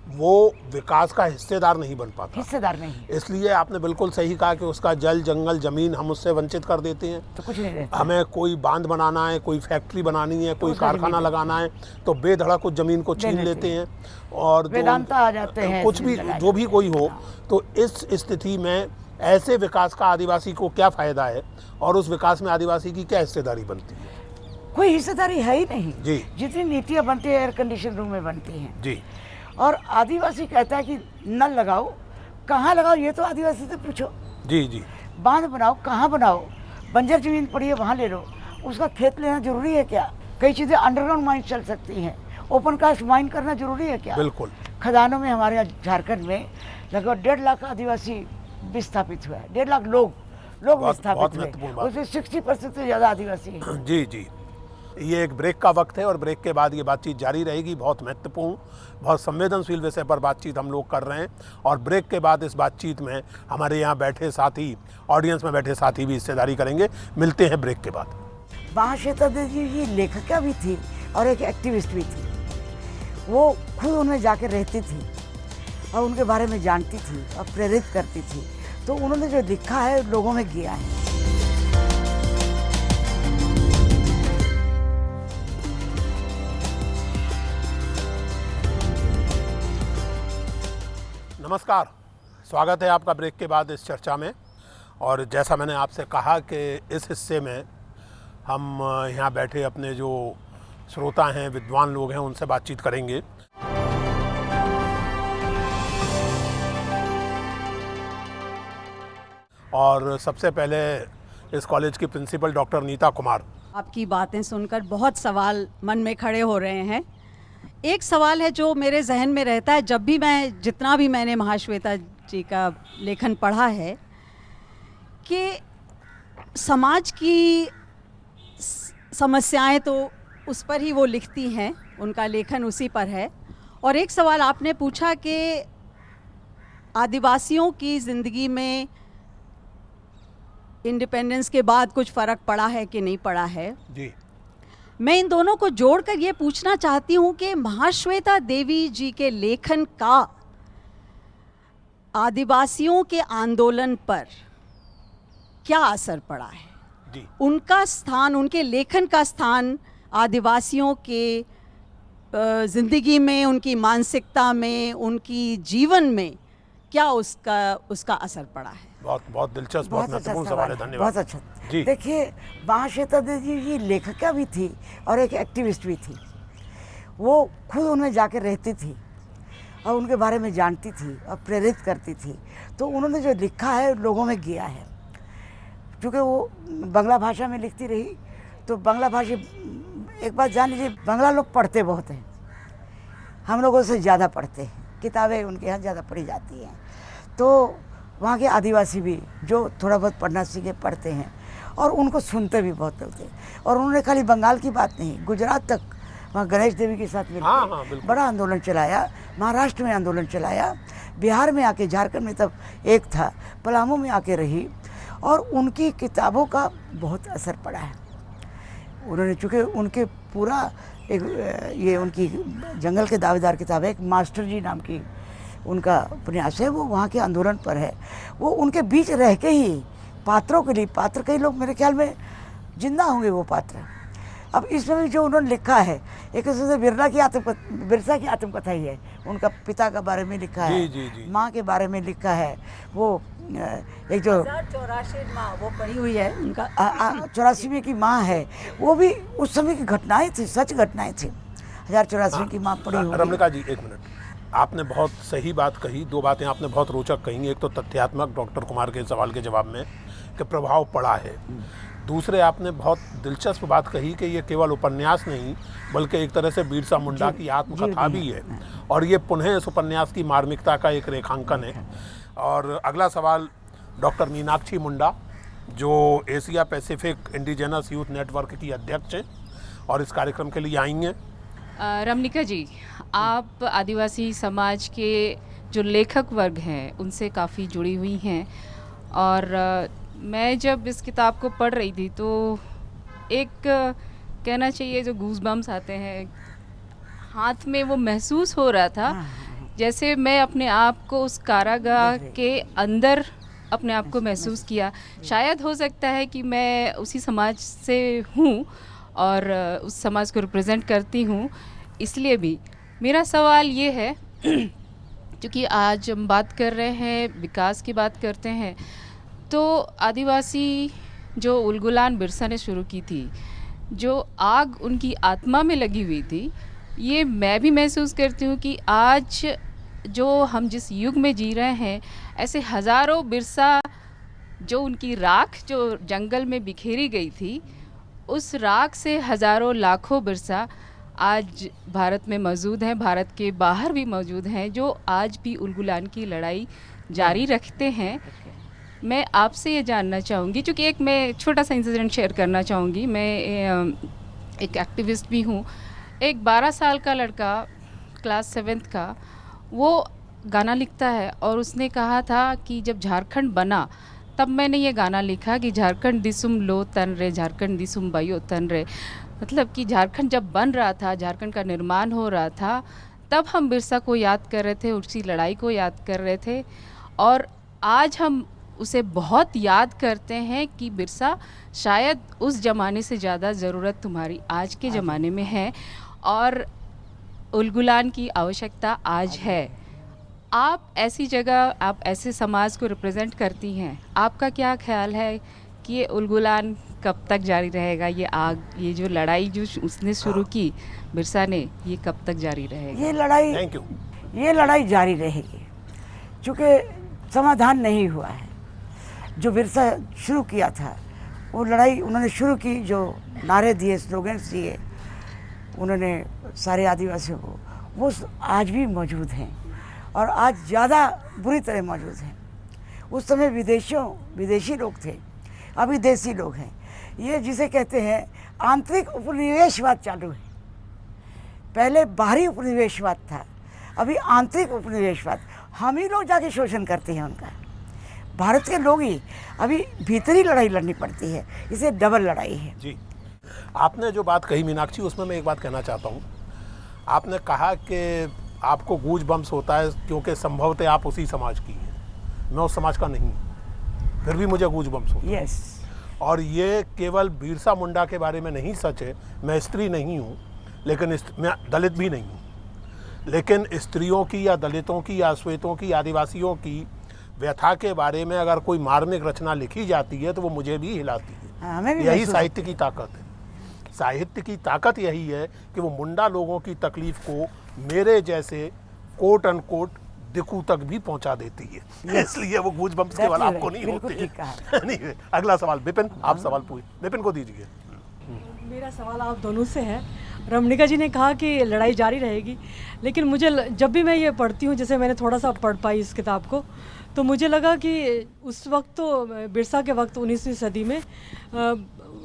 वो विकास का हिस्सेदार नहीं बन पाता। हिस्सेदार नहीं, इसलिए आपने बिल्कुल सही कहा कि उसका जल जंगल ज़मीन हम उससे वंचित कर देते हैं। तो कुछ नहीं रहता। हमें कोई बांध बनाना है, कोई फैक्ट्री बनानी है, कोई कारखाना लगाना है, तो बेधड़क उस ज़मीन को छीन लेते हैं और वेदांता आ जाते हैं, कुछ भी जो भी कोई हो। तो इस स्थिति में ऐसे विकास का आदिवासी को क्या फ़ायदा है और उस विकास में आदिवासी की क्या हिस्सेदारी बनती है? कोई हिस्सेदारी है ही नहीं जी। जितनी नीतियाँ बनती है एयर कंडीशन रूम में बनती हैं। जी। और आदिवासी कहता है कि नल लगाओ, कहाँ लगाओ ये तो आदिवासी से पूछो। जी जी। बांध बनाओ, कहाँ बनाओ? बंजर जमीन पड़ी है वहाँ ले लो, उसका खेत लेना जरूरी है क्या? कई चीज़ें अंडरग्राउंड माइन चल सकती हैं, ओपन कास्ट माइन करना जरूरी है क्या? बिल्कुल। खदानों में हमारे यहाँ झारखंड में लगभग 1.5 लाख आदिवासी विस्थापित हुआ है। 1.5 लाख लोग बहुत विस्थापित महत्वपूर्ण हुए, बात। उसमें 60% से ज़्यादा आदिवासी हैं। जी जी। ये एक ब्रेक का वक्त है और ब्रेक के बाद ये बातचीत जारी रहेगी। बहुत महत्वपूर्ण, बहुत संवेदनशील विषय पर बातचीत हम लोग कर रहे हैं और ब्रेक के बाद इस बातचीत में हमारे यहाँ बैठे साथी, ऑडियंस में बैठे साथी भी हिस्सेदारी करेंगे। मिलते हैं ब्रेक के बाद। महाश्वेता देवी जी लेखिका भी थी और एक एक्टिविस्ट भी थी। वो खुद उनमें जाकर रहती थी और उनके बारे में जानती थी और प्रेरित करती थी। तो उन्होंने जो लिखा है लोगों में गया है। नमस्कार, स्वागत है आपका ब्रेक के बाद इस चर्चा में। और जैसा मैंने आपसे कहा कि इस हिस्से में हम यहाँ बैठे अपने जो श्रोता हैं, विद्वान लोग हैं, उनसे बातचीत करेंगे। और सबसे पहले इस कॉलेज की प्रिंसिपल डॉक्टर नीता कुमार। आपकी बातें सुनकर बहुत सवाल मन में खड़े हो रहे हैं। एक सवाल है जो मेरे जहन में रहता है जब भी मैं, जितना भी मैंने महाश्वेता जी का लेखन पढ़ा है, कि समाज की समस्याएं तो उस पर ही वो लिखती हैं, उनका लेखन उसी पर है। और एक सवाल आपने पूछा कि आदिवासियों की ज़िंदगी में इंडिपेंडेंस के बाद कुछ फ़र्क पड़ा है कि नहीं पड़ा है। जी। मैं इन दोनों को जोड़कर ये पूछना चाहती हूँ कि महाश्वेता देवी जी के लेखन का आदिवासियों के आंदोलन पर क्या असर पड़ा है? जी। उनका स्थान, उनके लेखन का स्थान आदिवासियों के ज़िंदगी में, उनकी मानसिकता में, उनकी जीवन में क्या उसका असर पड़ा है? बहुत बहुत दिलचस्प, बहुत महत्वपूर्ण सवाल है। धन्यवाद। बहुत अच्छा जी। देखिए, महाश्वेता देवी जी लेखिका भी थी और एक एक्टिविस्ट भी थी। वो खुद उनमें जाकर रहती थी और उनके बारे में जानती थी और प्रेरित करती थी। तो उन्होंने जो लिखा है लोगों में गया है। क्योंकि वो बांग्ला भाषा में लिखती रही, तो बांग्ला भाषी, एक बात जान लीजिए, बांग्ला लोग पढ़ते बहुत हैं, हम लोगों से ज़्यादा पढ़ते हैं, किताबें उनके यहाँ ज़्यादा पढ़ी जाती हैं। तो वहाँ के आदिवासी भी जो थोड़ा बहुत पढ़ना सीखे पढ़ते हैं और उनको सुनते भी बहुत लोग थे। और उन्होंने खाली बंगाल की बात नहीं, गुजरात तक वहाँ गणेश देवी के साथ मिलकर बड़ा आंदोलन चलाया, महाराष्ट्र में आंदोलन चलाया, बिहार में आके, झारखंड में तब एक था, पलामू में आके रही। और उनकी किताबों का बहुत असर पड़ा है। उन्होंने, चूँकि उनके पूरा एक ये उनकी जंगल के दावेदार किताब है, एक मास्टर जी नाम की उनका उपन्यास है, वो वहाँ के आंदोलन पर है। वो उनके बीच रह के ही पात्रों के लिए, पात्र कई लोग मेरे ख्याल में जिंदा होंगे वो पात्र। अब इसमें भी जो उन्होंने लिखा है, एक किस्म से बिरसा की आत्मकथा ही है। उनका पिता के बारे में लिखा है, जी, जी। माँ के बारे में लिखा है। वो एक जो 1084 माँ वो पढ़ी हुई है उनका, 84 में की माँ है, वो भी उस समय की घटनाएं थी, सच घटनाएं थी। 1084 की माँ पढ़ी हुई। रमणिका जी, एक मिनट, आपने बहुत सही बात कही। दो बातें आपने बहुत रोचक कही। एक तो तथ्यात्मक डॉक्टर कुमार के सवाल के जवाब में कि प्रभाव पड़ा है। दूसरे, आपने बहुत दिलचस्प बात कही कि ये केवल उपन्यास नहीं बल्कि एक तरह से बिरसा मुंडा की आत्मकथा भी है और ये पुनः इस उपन्यास की मार्मिकता का एक रेखांकन है। और अगला सवाल डॉक्टर मीनाक्षी मुंडा, जो Asia Pacific indigenous youth network की अध्यक्ष हैं और इस कार्यक्रम के लिए आई हैं। रमणिका जी, आप आदिवासी समाज के जो लेखक वर्ग हैं उनसे काफ़ी जुड़ी हुई हैं और मैं जब इस किताब को पढ़ रही थी तो एक कहना चाहिए जो गूज़बम्स आते हैं हाथ में, वो महसूस हो रहा था जैसे मैं अपने आप को उस कारागार के अंदर अपने आप को महसूस किया। शायद हो सकता है कि मैं उसी समाज से हूँ और उस समाज को रिप्रेजेंट करती हूँ। इसलिए भी मेरा सवाल ये है, क्योंकि आज हम बात कर रहे हैं, विकास की बात करते हैं, तो आदिवासी जो उलगुलान बिरसा ने शुरू की थी, जो आग उनकी आत्मा में लगी हुई थी, ये मैं भी महसूस करती हूँ कि आज जो हम जिस युग में जी रहे हैं, ऐसे हज़ारों बिरसा जो उनकी राख जो जंगल में बिखेरी गई थी, उस राख से हज़ारों लाखों बिरसा आज भारत में मौजूद हैं, भारत के बाहर भी मौजूद हैं, जो आज भी उलगुलान की लड़ाई जारी रखते हैं। मैं आपसे ये जानना चाहूँगी, चूँकि एक मैं छोटा सा इंसिडेंट शेयर करना चाहूँगी। मैं एक एक्टिविस्ट भी हूँ। एक 12 साल का लड़का, क्लास 7th का, वो गाना लिखता है और उसने कहा था कि जब झारखंड बना तब मैंने ये गाना लिखा कि झारखंड दिसुम लो तन रे, झारखंड दिसुम बायो तन रे। मतलब कि झारखंड जब बन रहा था, झारखंड का निर्माण हो रहा था, तब हम बिरसा को याद कर रहे थे, उसकी लड़ाई को याद कर रहे थे। और आज हम उसे बहुत याद करते हैं कि बिरसा, शायद उस ज़माने से ज़्यादा ज़रूरत तुम्हारी आज के ज़माने में है और उलगुलान की आवश्यकता आज है। आप ऐसी जगह, आप ऐसे समाज को रिप्रेजेंट करती हैं, आपका क्या ख्याल है कि ये उलगुलान कब तक जारी रहेगा? ये आग, ये जो लड़ाई जो उसने शुरू की बिरसा ने, ये कब तक जारी रहेगा? ये लड़ाई जारी रहेगी, क्योंकि समाधान नहीं हुआ है। जो बिरसा शुरू किया था, वो लड़ाई उन्होंने शुरू की, जो नारे दिए, स्लोगन्स दिए उन्होंने सारे आदिवासियों को, वो आज भी मौजूद हैं और आज ज़्यादा बुरी तरह मौजूद हैं। उस समय विदेशी लोग थे, अभी देसी लोग हैं। ये जिसे कहते हैं आंतरिक उपनिवेशवाद चालू है। पहले बाहरी उपनिवेशवाद था, अभी आंतरिक उपनिवेशवाद। हम ही लोग जाके शोषण करते हैं उनका। भारत के लोग ही अभी भीतरी लड़ाई लड़नी पड़ती है, इसे डबल लड़ाई है। जी, आपने जो बात कही मीनाक्षी, उसमें मैं एक बात कहना चाहता हूँ। आपने कहा कि आपको गूज बम्स होता है क्योंकि संभवतः आप उसी समाज की हैं। मैं उस समाज का नहीं हूँ, फिर भी मुझे गूज बम्स होता है। यस। और ये केवल बिरसा मुंडा के बारे में नहीं सच है। मैं स्त्री नहीं हूँ, लेकिन मैं दलित भी नहीं हूँ, लेकिन स्त्रियों की या दलितों की या श्वेतों की, आदिवासियों की व्यथा के बारे में अगर कोई मार्मिक रचना लिखी जाती है तो वो मुझे भी हिलाती है। हमें भी यही साहित्य की ताकत है। साहित्य की ताकत यही है कि वो मुंडा लोगों की तकलीफ को मेरे जैसे कोट अनकोट दिकू तक भी पहुंचा देती है। इसलिए वो गूज बम्स केवल आपको नहीं होते हैं। नहीं, अगला सवाल विपिन, आप सवाल पूछ, विपिन को दीजिए। मेरा सवाल आप दोनों से है। रमणिका जी ने कहा कि लड़ाई जारी रहेगी, लेकिन मुझे जब भी मैं ये पढ़ती हूँ, जैसे मैंने थोड़ा सा पढ़ पाई इस किताब को, तो मुझे लगा कि उस वक्त तो बिरसा के वक्त 19वीं सदी में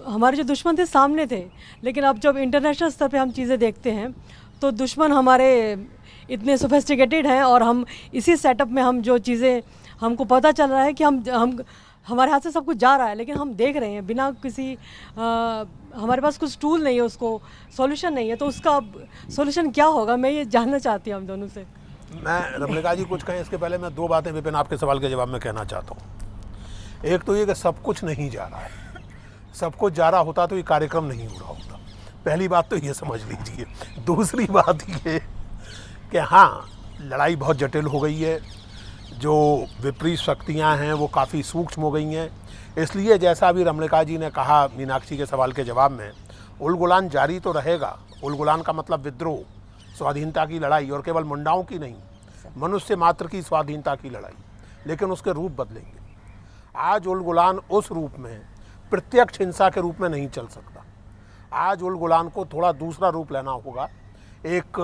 हमारे जो दुश्मन थे सामने थे, लेकिन अब जब इंटरनेशनल स्तर पे हम चीज़ें देखते हैं तो दुश्मन हमारे इतने सोफिस्टिकेटेड हैं और हम इसी सेटअप में, हम जो चीज़ें हमको पता चल रहा है कि हम हमारे हाथ से सब कुछ जा रहा है, लेकिन हम देख रहे हैं बिना किसी हमारे पास कुछ टूल नहीं है, उसको सॉल्यूशन नहीं है। तो उसका सॉल्यूशन क्या होगा, मैं ये जानना चाहती हूँ हम दोनों से। मैं रमणिका जी कुछ कहें इसके पहले मैं 2 बातें विपिन आपके सवाल के जवाब में कहना चाहता हूँ। एक तो ये कि सब कुछ नहीं जा रहा है। सब कुछ जा रहा होता तो ये कार्यक्रम नहीं हो रहा होता। पहली बात तो ये समझ लीजिए। दूसरी बात ये कि हाँ, लड़ाई बहुत जटिल हो गई है, जो विपरीत शक्तियाँ हैं वो काफ़ी सूक्ष्म हो गई हैं। इसलिए जैसा अभी रमणिका जी ने कहा मीनाक्षी के सवाल के जवाब में, उलगुलान जारी तो रहेगा। उलगुलान का मतलब विद्रोह, स्वाधीनता की लड़ाई, और केवल मुंडाओं की नहीं, मनुष्य मात्र की स्वाधीनता की लड़ाई, लेकिन उसके रूप बदलेंगे। आज उलगुलान उस रूप में, प्रत्यक्ष हिंसा के रूप में नहीं चल सकता। आज उलगुलान को थोड़ा दूसरा रूप लेना होगा, एक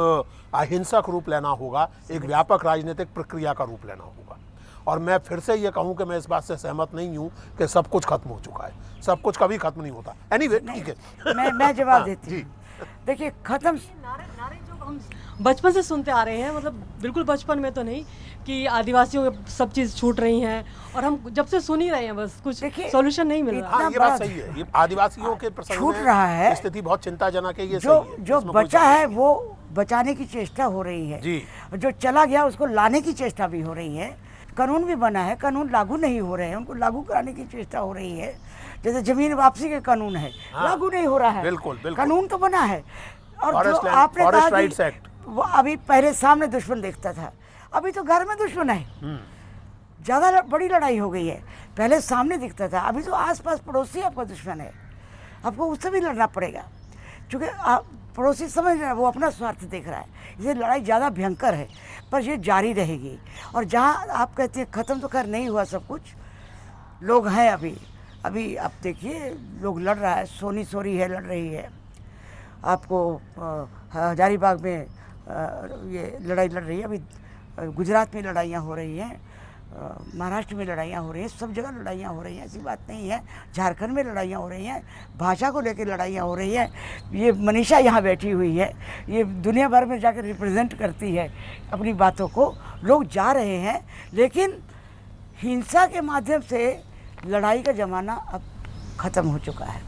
अहिंसक रूप लेना होगा, एक व्यापक राजनीतिक प्रक्रिया का रूप लेना होगा। और मैं फिर से ये कहूँ कि मैं इस बात से सहमत नहीं हूँ कि सब कुछ खत्म हो चुका है। सब कुछ कभी खत्म नहीं होता। एनीवे, ठीक है, मैं जवाब देती हूँ। देखिए, खत्म नारे जो हम बचपन से सुनते आ रहे हैं, मतलब बिल्कुल बचपन में तो नहीं, कि आदिवासियों को सब चीज़ छूट रही हैं, और हम जब से सुन ही रहे हैं, बस कुछ सॉल्यूशन नहीं मिल रहा। हाँ, ये बात सही है। ये आदिवासियों के प्रसंग छूट रहा है, स्थिति बहुत चिंताजनक है। ये जो बचा है वो बचाने की चेष्टा हो रही है जी। जो चला गया उसको लाने की चेष्टा भी हो रही है। कानून भी बना है, कानून लागू नहीं हो रहे हैं, उनको लागू कराने की चेष्टा हो रही है। जैसे जमीन वापसी के कानून है, लागू नहीं हो रहा है। बिल्कुल, बिल्कुल। कानून तो बना है। और जो फॉरेस्ट आपने कहा राइट्स कि एक्ट, वो अभी पहले सामने दुश्मन देखता था, अभी तो घर में दुश्मन है। ज़्यादा बड़ी लड़ाई हो गई है। पहले सामने दिखता था, अभी तो आसपास पड़ोसी आपका दुश्मन है, आपको उससे भी लड़ना पड़ेगा। क्योंकि पड़ोसी समझ रहा है, वो अपना स्वार्थ देख रहा है, इसलिए लड़ाई ज़्यादा भयंकर है, पर ये जारी रहेगी। और जहाँ आप कहते हैं ख़त्म तो खैर नहीं हुआ सब कुछ, लोग हैं अभी आप देखिए लोग लड़ रहा है, सोनी सोरी है लड़ रही है, आपको हजारीबाग में ये लड़ाई लड़ रही है, अभी गुजरात में लड़ाइयाँ हो रही हैं, महाराष्ट्र में लड़ाइयाँ हो रही हैं, सब जगह लड़ाइयाँ हो रही हैं, ऐसी बात नहीं है। झारखंड में लड़ाइयाँ हो रही हैं, भाषा को लेकर लड़ाइयाँ हो रही हैं। ये मनीषा यहाँ बैठी हुई है, ये दुनिया भर में जाकर रिप्रेजेंट करती है अपनी बातों को। लोग जा रहे हैं, लेकिन हिंसा के माध्यम से लड़ाई का ज़माना अब ख़त्म हो चुका है।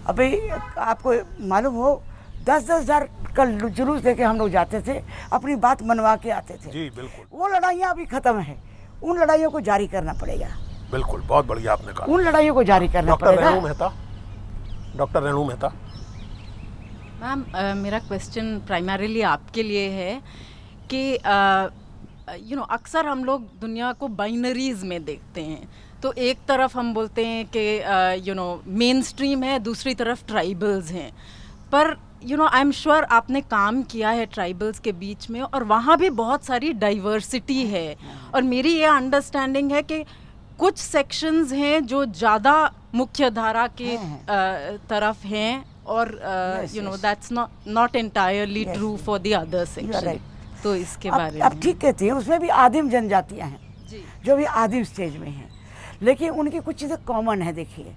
अभी आपको मालूम हो 10-10 हज़ार का जुलूस लेके हम लोग जाते थे, अपनी बात मनवा के आते थे। जी बिल्कुल, वो लड़ाइयाँ अभी ख़त्म है, उन लड़ाइयों को जारी करना पड़ेगा। बिल्कुल, बहुत बढ़िया आपने कहा। उन लड़ाइयों को जारी करना डॉक्टर पड़ेगा। रेणु मेहता। मैम, मेरा क्वेश्चन प्राइमरीली आपके लिए है कि अक्सर हम लोग दुनिया को बाइनरीज में देखते हैं। तो एक तरफ हम बोलते हैं कि मेन स्ट्रीम है, दूसरी तरफ ट्राइबल्स हैं, पर आई एम श्योर आपने काम किया है ट्राइबल्स के बीच में, और वहाँ भी बहुत सारी डाइवर्सिटी है। और मेरी ये अंडरस्टैंडिंग है कि कुछ सेक्शंस हैं जो ज़्यादा मुख्य धारा के तरफ हैं, और that's not entirely true for the other section. तो इसके बारे में अब ठीक कहती हैं, उसमें भी आदिम जनजातियाँ हैं जो भी आदिम स्टेज में हैं, लेकिन उनकी कुछ चीज़ें कॉमन है। देखिए,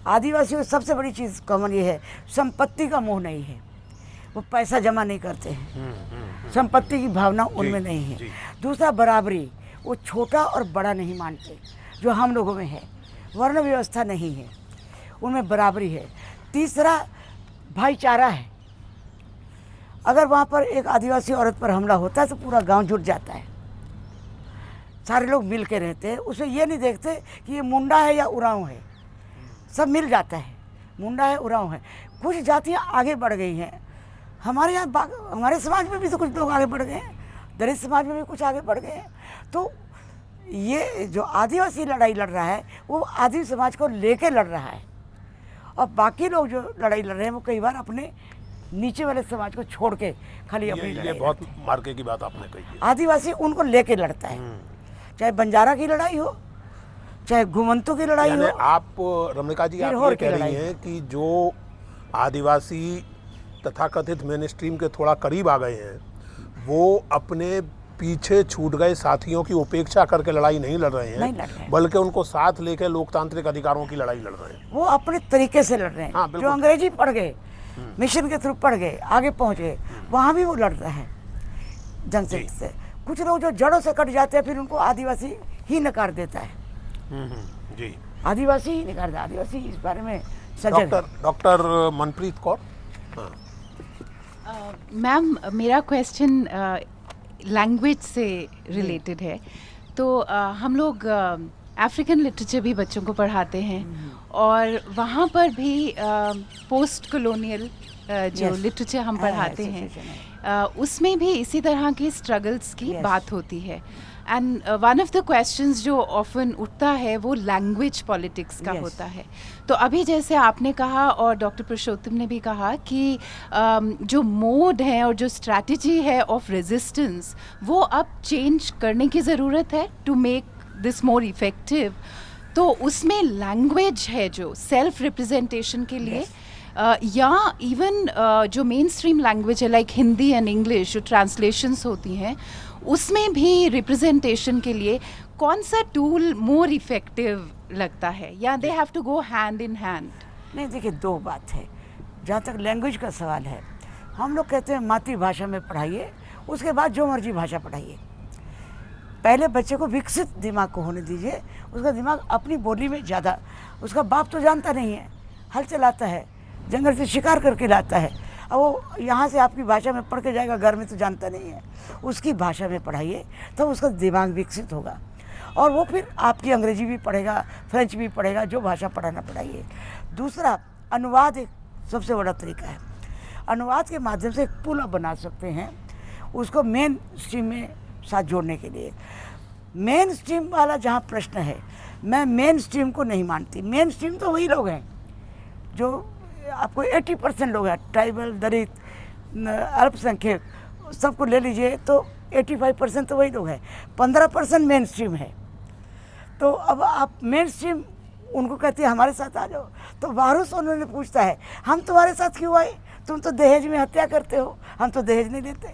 आदिवासियों की सबसे बड़ी चीज़ कॉमन ये है, संपत्ति का मोह नहीं है, वो पैसा जमा नहीं करते हैं, संपत्ति की भावना उनमें नहीं है। दूसरा, बराबरी, वो छोटा और बड़ा नहीं मानते, जो हम लोगों में है। वर्ण व्यवस्था नहीं है, उनमें बराबरी है। तीसरा, भाईचारा है। अगर वहाँ पर एक आदिवासी औरत पर हमला होता है तो पूरा गांव जुट जाता है, सारे लोग मिल के रहते हैं। उसमें ये नहीं देखते कि ये मुंडा है या उरांव है, सब मिल जाता है, मुंडा है उरांव है। कुछ जातियाँ आगे बढ़ गई हैं, हमारे यहाँ हमारे समाज में भी तो कुछ लोग आगे बढ़ गए हैं, दलित समाज में भी कुछ आगे बढ़ गए हैं। तो ये जो आदिवासी लड़ाई लड़ रहा है वो आदिम समाज को लेके लड़ रहा है, और बाकी लोग जो लड़ाई लड़ रहे हैं वो कई बार अपने नीचे वाले समाज को छोड़ के खाली अपनी ये लड़ाई बहुत लड़ते हैं। मार्के की बात आपने कही है। आदिवासी उनको लेके लड़ता है, चाहे बंजारा की लड़ाई हो, चाहे घुमंतू की लड़ाई यानी हो। आप रमनिका जी, आप फिरहौर ये की कह रही लड़ाई हैं कि जो आदिवासी तथाकथित मेन स्ट्रीम के थोड़ा करीब आ गए हैं, वो अपने पीछे छूट गए साथियों की उपेक्षा करके लड़ाई नहीं लड़ रहे नहीं लड़ रहे हैं, हैं। बल्कि उनको साथ लेकर लोकतांत्रिक अधिकारों की लड़ाई लड़ रहे हैं। वो अपने तरीके से लड़ रहे हैं। हाँ, बिल्कुल। जो अंग्रेजी पढ़ गए, मिशन के थ्रू पढ़ गए, आगे पहुंच गए, वहाँ भी वो लड़ रहे हैं जंग से। कुछ लोग जो जड़ों से कट जाते हैं, फिर उनको आदिवासी ही नकार देता है। जी, आदिवासी ही नकार देता, आदिवासी इस बारे में सजग है। डॉक्टर मनप्रीत कौर। हाँ, मैम, मेरा क्वेश्चन लैंग्वेज से रिलेटेड है। तो हम लोग अफ्रीकन लिटरेचर भी बच्चों को पढ़ाते हैं, और वहाँ पर भी पोस्ट कॉलोनियल जो Yes. लिटरेचर हम हाँ, पढ़ाते situation हैं, उसमें भी इसी तरह की स्ट्रगल्स की Yes. बात होती है। And one of the questions जो ऑफन उठता है वो लैंग्वेज पॉलिटिक्स का Yes. होता है। तो अभी जैसे आपने कहा और डॉक्टर पुरुषोत्तम ने भी कहा कि जो मोड है और जो स्ट्रैटेजी है ऑफ रेजिस्टेंस, वो अब चेंज करने की ज़रूरत है to make this more effective. तो उसमें लैंग्वेज है जो सेल्फ रिप्रेजेंटेशन के लिए, या इवन जो मेन स्ट्रीम लैंग्वेज है लाइक हिंदी एंड इंग्लिश, जो ट्रांसलेशंस होती हैं, उसमें भी रिप्रेजेंटेशन के लिए कौन सा टूल मोर इफ़ेक्टिव लगता है, या they have to go hand in hand? नहीं, देखिए, दो बात है। जहाँ तक लैंग्वेज का सवाल है, हम लोग कहते हैं मातृभाषा में पढ़ाइए, उसके बाद जो मर्जी भाषा पढ़ाइए। पहले बच्चे को विकसित दिमाग को होने दीजिए, उसका दिमाग अपनी बोली में ज़्यादा, उसका बाप तो जानता नहीं है, हल चलाता है, जंगल से शिकार करके लाता है, अब वो यहाँ से आपकी भाषा में पढ़ के जाएगा, घर में तो जानता नहीं है। उसकी भाषा में पढ़ाइए, तो उसका दिमाग विकसित होगा, और वो फिर आपकी अंग्रेजी भी पढ़ेगा, फ्रेंच भी पढ़ेगा, जो भाषा पढ़ाना पढ़ाइए। दूसरा, अनुवाद एक सबसे बड़ा तरीका है। अनुवाद के माध्यम से एक पुल आप बना सकते हैं, उसको मेन स्ट्रीम में साथ जोड़ने के लिए। मेन स्ट्रीम वाला जहाँ प्रश्न है, मैं मेन स्ट्रीम को नहीं मानती। मेन स्ट्रीम तो वही लोग हैं जो आपको 80% लोग हैं, ट्राइबल, दलित, अल्पसंख्यक, सबको ले लीजिए तो 85% तो वही लोग हैं। 15% मेन स्ट्रीम है। तो अब आप मेन स्ट्रीम उनको कहती है हमारे साथ आ जाओ, तो बाहरों से उन्होंने पूछता है हम तुम्हारे साथ क्यों आए, तुम तो दहेज में हत्या करते हो, हम तो दहेज नहीं देते।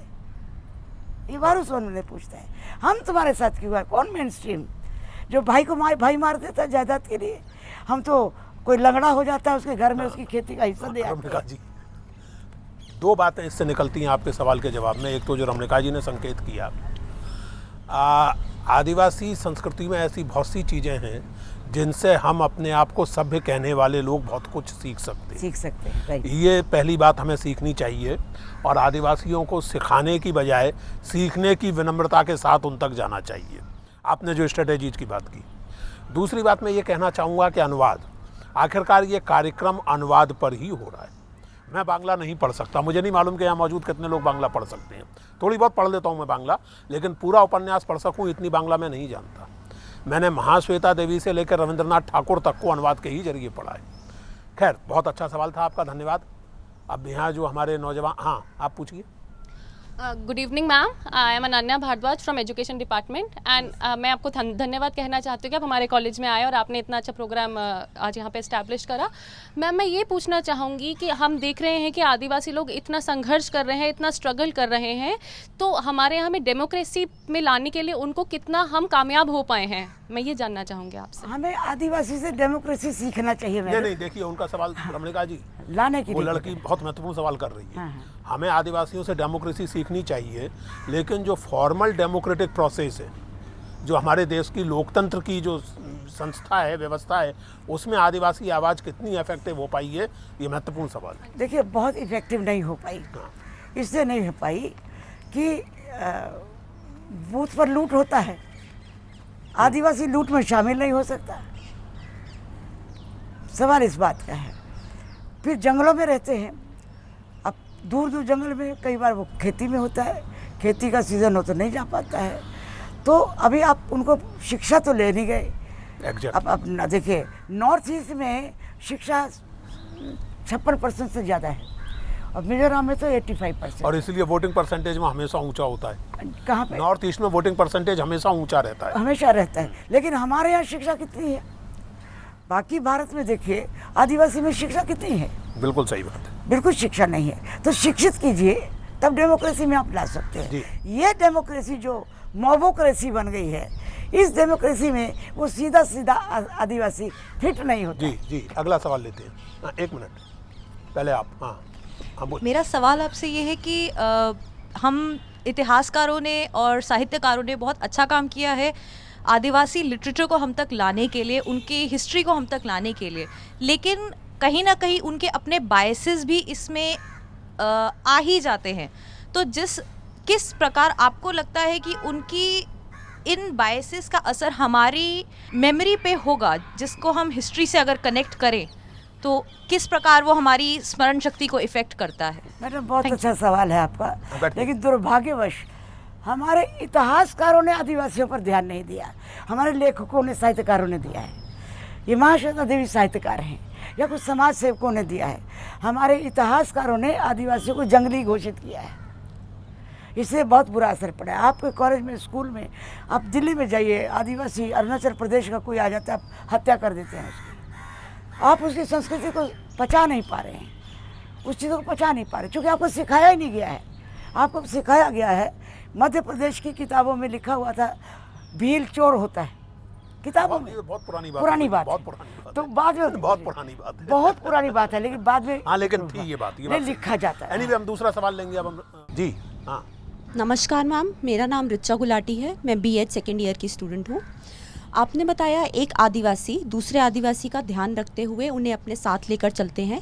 ये बाहरों से उन्होंने पूछता है हम तुम्हारे साथ क्यों आए। कौन मेन स्ट्रीम जो भाई को भाई मार देता है जायदाद के लिए, हम तो कोई लंगड़ा हो जाता है उसके घर में उसकी खेती का हिस्सा दे आते हैं। जी, दो बातें इससे निकलती हैं आपके सवाल के जवाब में। एक तो जो रमणिका जी ने संकेत किया, आदिवासी संस्कृति में ऐसी बहुत सी चीज़ें हैं जिनसे हम अपने आप को सभ्य कहने वाले लोग बहुत कुछ सीख सकते हैं। राइट। ये पहली बात हमें सीखनी चाहिए और आदिवासियों को सिखाने की बजाय सीखने की विनम्रता के साथ उन तक जाना चाहिए। आपने जो स्ट्रेटेजीज की बात की। दूसरी बात मैं ये कहना चाहूँगा कि अनुवाद, आखिरकार ये कार्यक्रम अनुवाद पर ही हो रहा है। मैं बांग्ला नहीं पढ़ सकता, मुझे नहीं मालूम कि यहाँ मौजूद कितने लोग बांग्ला पढ़ सकते हैं। थोड़ी बहुत पढ़ लेता हूँ मैं बांग्ला, लेकिन पूरा उपन्यास पढ़ सकूँ इतनी बांग्ला मैं नहीं जानता। मैंने महाश्वेता देवी से लेकर रविंद्रनाथ ठाकुर तक को अनुवाद के ही जरिए पढ़ा है। खैर, बहुत अच्छा सवाल था आपका, धन्यवाद। अब यहाँ जो हमारे नौजवान, हाँ आप पूछिए। Good evening ma'am, I am Ananya Bhardwaj from education department and मैं आपको धन्यवाद कहना चाहती हूँ कि आप हमारे कॉलेज में आए और आपने इतना अच्छा प्रोग्राम आज यहाँ पे इस्टेब्लिश करा। मैम, मैं ये पूछना चाहूँगी कि हम देख रहे हैं कि आदिवासी लोग इतना संघर्ष कर रहे हैं, इतना स्ट्रगल कर रहे हैं, तो हमारे यहाँ में डेमोक्रेसी में लाने के लिए उनको कितना हम कामयाब हो पाए हैं, मैं ये जानना चाहूँगी आपसे। हमें आदिवासी से डेमोक्रेसी सीखना चाहिए। नहीं, देखिए उनका सवाल रमणिका जी लाने की वो लड़की बहुत महत्वपूर्ण सवाल कर रही है। हमें आदिवासियों से डेमोक्रेसी सीखनी चाहिए, लेकिन जो फॉर्मल डेमोक्रेटिक प्रोसेस है, जो हमारे देश की लोकतंत्र की जो संस्था है, व्यवस्था है, उसमें आदिवासी आवाज़ कितनी इफेक्टिव हो पाई है, ये महत्वपूर्ण सवाल है। देखिए, बहुत इफेक्टिव नहीं हो पाई। इसलिए नहीं हो पाई कि बूथ पर लूट होता है, आदिवासी लूट में शामिल नहीं हो सकता। सवाल इस बात का है। फिर जंगलों में रहते हैं, अब दूर दूर जंगल में कई बार वो खेती में होता है, खेती का सीज़न हो तो नहीं जा पाता है। तो अभी आप उनको शिक्षा तो ले नहीं गए। अब ना देखिए, नॉर्थ ईस्ट में शिक्षा 56% से ज़्यादा है और मिजोरम में तो 85%। और इसलिए वोटिंग परसेंटेज में हमेशा ऊंचा होता है। कहाँ पे? नॉर्थ ईस्ट में वोटिंग परसेंटेज हमेशा ऊंचा रहता है। हमेशा रहता है, लेकिन हमारे यहाँ शिक्षा कितनी है? बाकी भारत में देखिए, आदिवासी में शिक्षा कितनी है? बिल्कुल सही बात है, बिल्कुल शिक्षा नहीं है। तो शिक्षित कीजिए, तब डेमोक्रेसी में आप ला सकते हैं। ये डेमोक्रेसी जो मोबोक्रेसी बन गई है, इस डेमोक्रेसी में वो सीधा सीधा आदिवासी फिट नहीं होता। जी, अगला सवाल लेते हैं। हाँ, 1 मिनट पहले आप। हाँ, मेरा सवाल आपसे ये है कि हम इतिहासकारों ने और साहित्यकारों ने बहुत अच्छा काम किया है आदिवासी लिटरेचर को हम तक लाने के लिए, उनकी हिस्ट्री को हम तक लाने के लिए, लेकिन कहीं ना कहीं उनके अपने बायसेस भी इसमें आ ही जाते हैं। तो किस प्रकार आपको लगता है कि उनकी इन बायसेस का असर हमारी मेमोरी पे होगा, जिसको हम हिस्ट्री से अगर कनेक्ट करें तो किस प्रकार वो हमारी स्मरण शक्ति को इफ़ेक्ट करता है? मैडम, बहुत अच्छा सवाल है आपका, लेकिन दुर्भाग्यवश हमारे इतिहासकारों ने आदिवासियों पर ध्यान नहीं दिया। हमारे लेखकों ने, साहित्यकारों ने दिया है। ये महाश्वेता देवी साहित्यकार हैं या कुछ समाज सेवकों ने दिया है। हमारे इतिहासकारों ने आदिवासियों को जंगली घोषित किया है। इससे बहुत बुरा असर पड़ा है। आपके कॉलेज में, स्कूल में, आप दिल्ली में जाइए, आदिवासी अरुणाचल प्रदेश का कोई आ जाता है, आप हत्या कर देते हैं उसकी। आप उसकी संस्कृति को पचा नहीं पा रहे हैं, उस चीज़ों को पचा नहीं पा रहे, क्योंकि आपको सिखाया ही नहीं गया है। आपको सिखाया गया है, मध्य प्रदेश की किताबों में लिखा हुआ था भील चोर होता है, किताबों में। बहुत पुरानी बात, तो बाद में बहुत पुरानी बात है, बहुत पुरानी बात है, लेकिन बाद में हाँ, लेकिन थी ये बात लिखा जाता है। एनीवे, हम दूसरा सवाल लेंगे अब हम। जी हाँ, नमस्कार मैम, मेरा नाम रिचा गुलाटी है, मैं बीएड सेकेंड ईयर की स्टूडेंट हूँ। आपने बताया एक आदिवासी दूसरे आदिवासी का ध्यान रखते हुए उन्हें अपने साथ लेकर चलते हैं।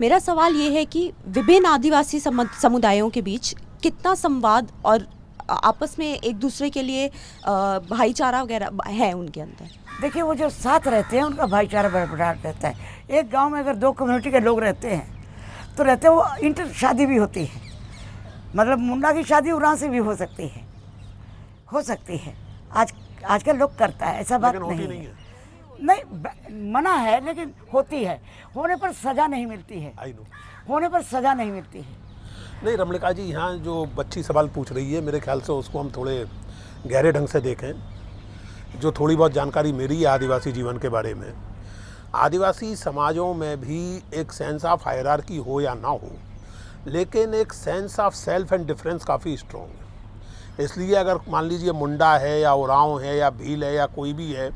मेरा सवाल ये है कि विभिन्न आदिवासी समुदायों के बीच कितना संवाद और आपस में एक दूसरे के लिए भाईचारा वगैरह है उनके अंदर? देखिए, वो जो साथ रहते हैं उनका भाईचारा बरकरार रहता है। एक गांव में अगर 2 कम्युनिटी के लोग रहते हैं तो रहते हैं, वो इंटर शादी भी होती है, मतलब मुंडा की शादी उरां से भी हो सकती है। आजकल लोग करता है, ऐसा बात नहीं है। नहीं मना है, लेकिन होती है, होने पर सज़ा नहीं मिलती है, आई नो। होने पर सज़ा नहीं मिलती है। नहीं रमणिका जी, यहाँ जो बच्ची सवाल पूछ रही है, मेरे ख्याल से उसको हम थोड़े गहरे ढंग से देखें। जो थोड़ी बहुत जानकारी मेरी है आदिवासी जीवन के बारे में, आदिवासी समाजों में भी एक सेंस ऑफ हायरार्की हो या ना हो, लेकिन एक sense of self and difference काफ़ी स्ट्रॉन्ग है। इसलिए अगर मान लीजिए मुंडा है या उरांव है या भील है या कोई भी है,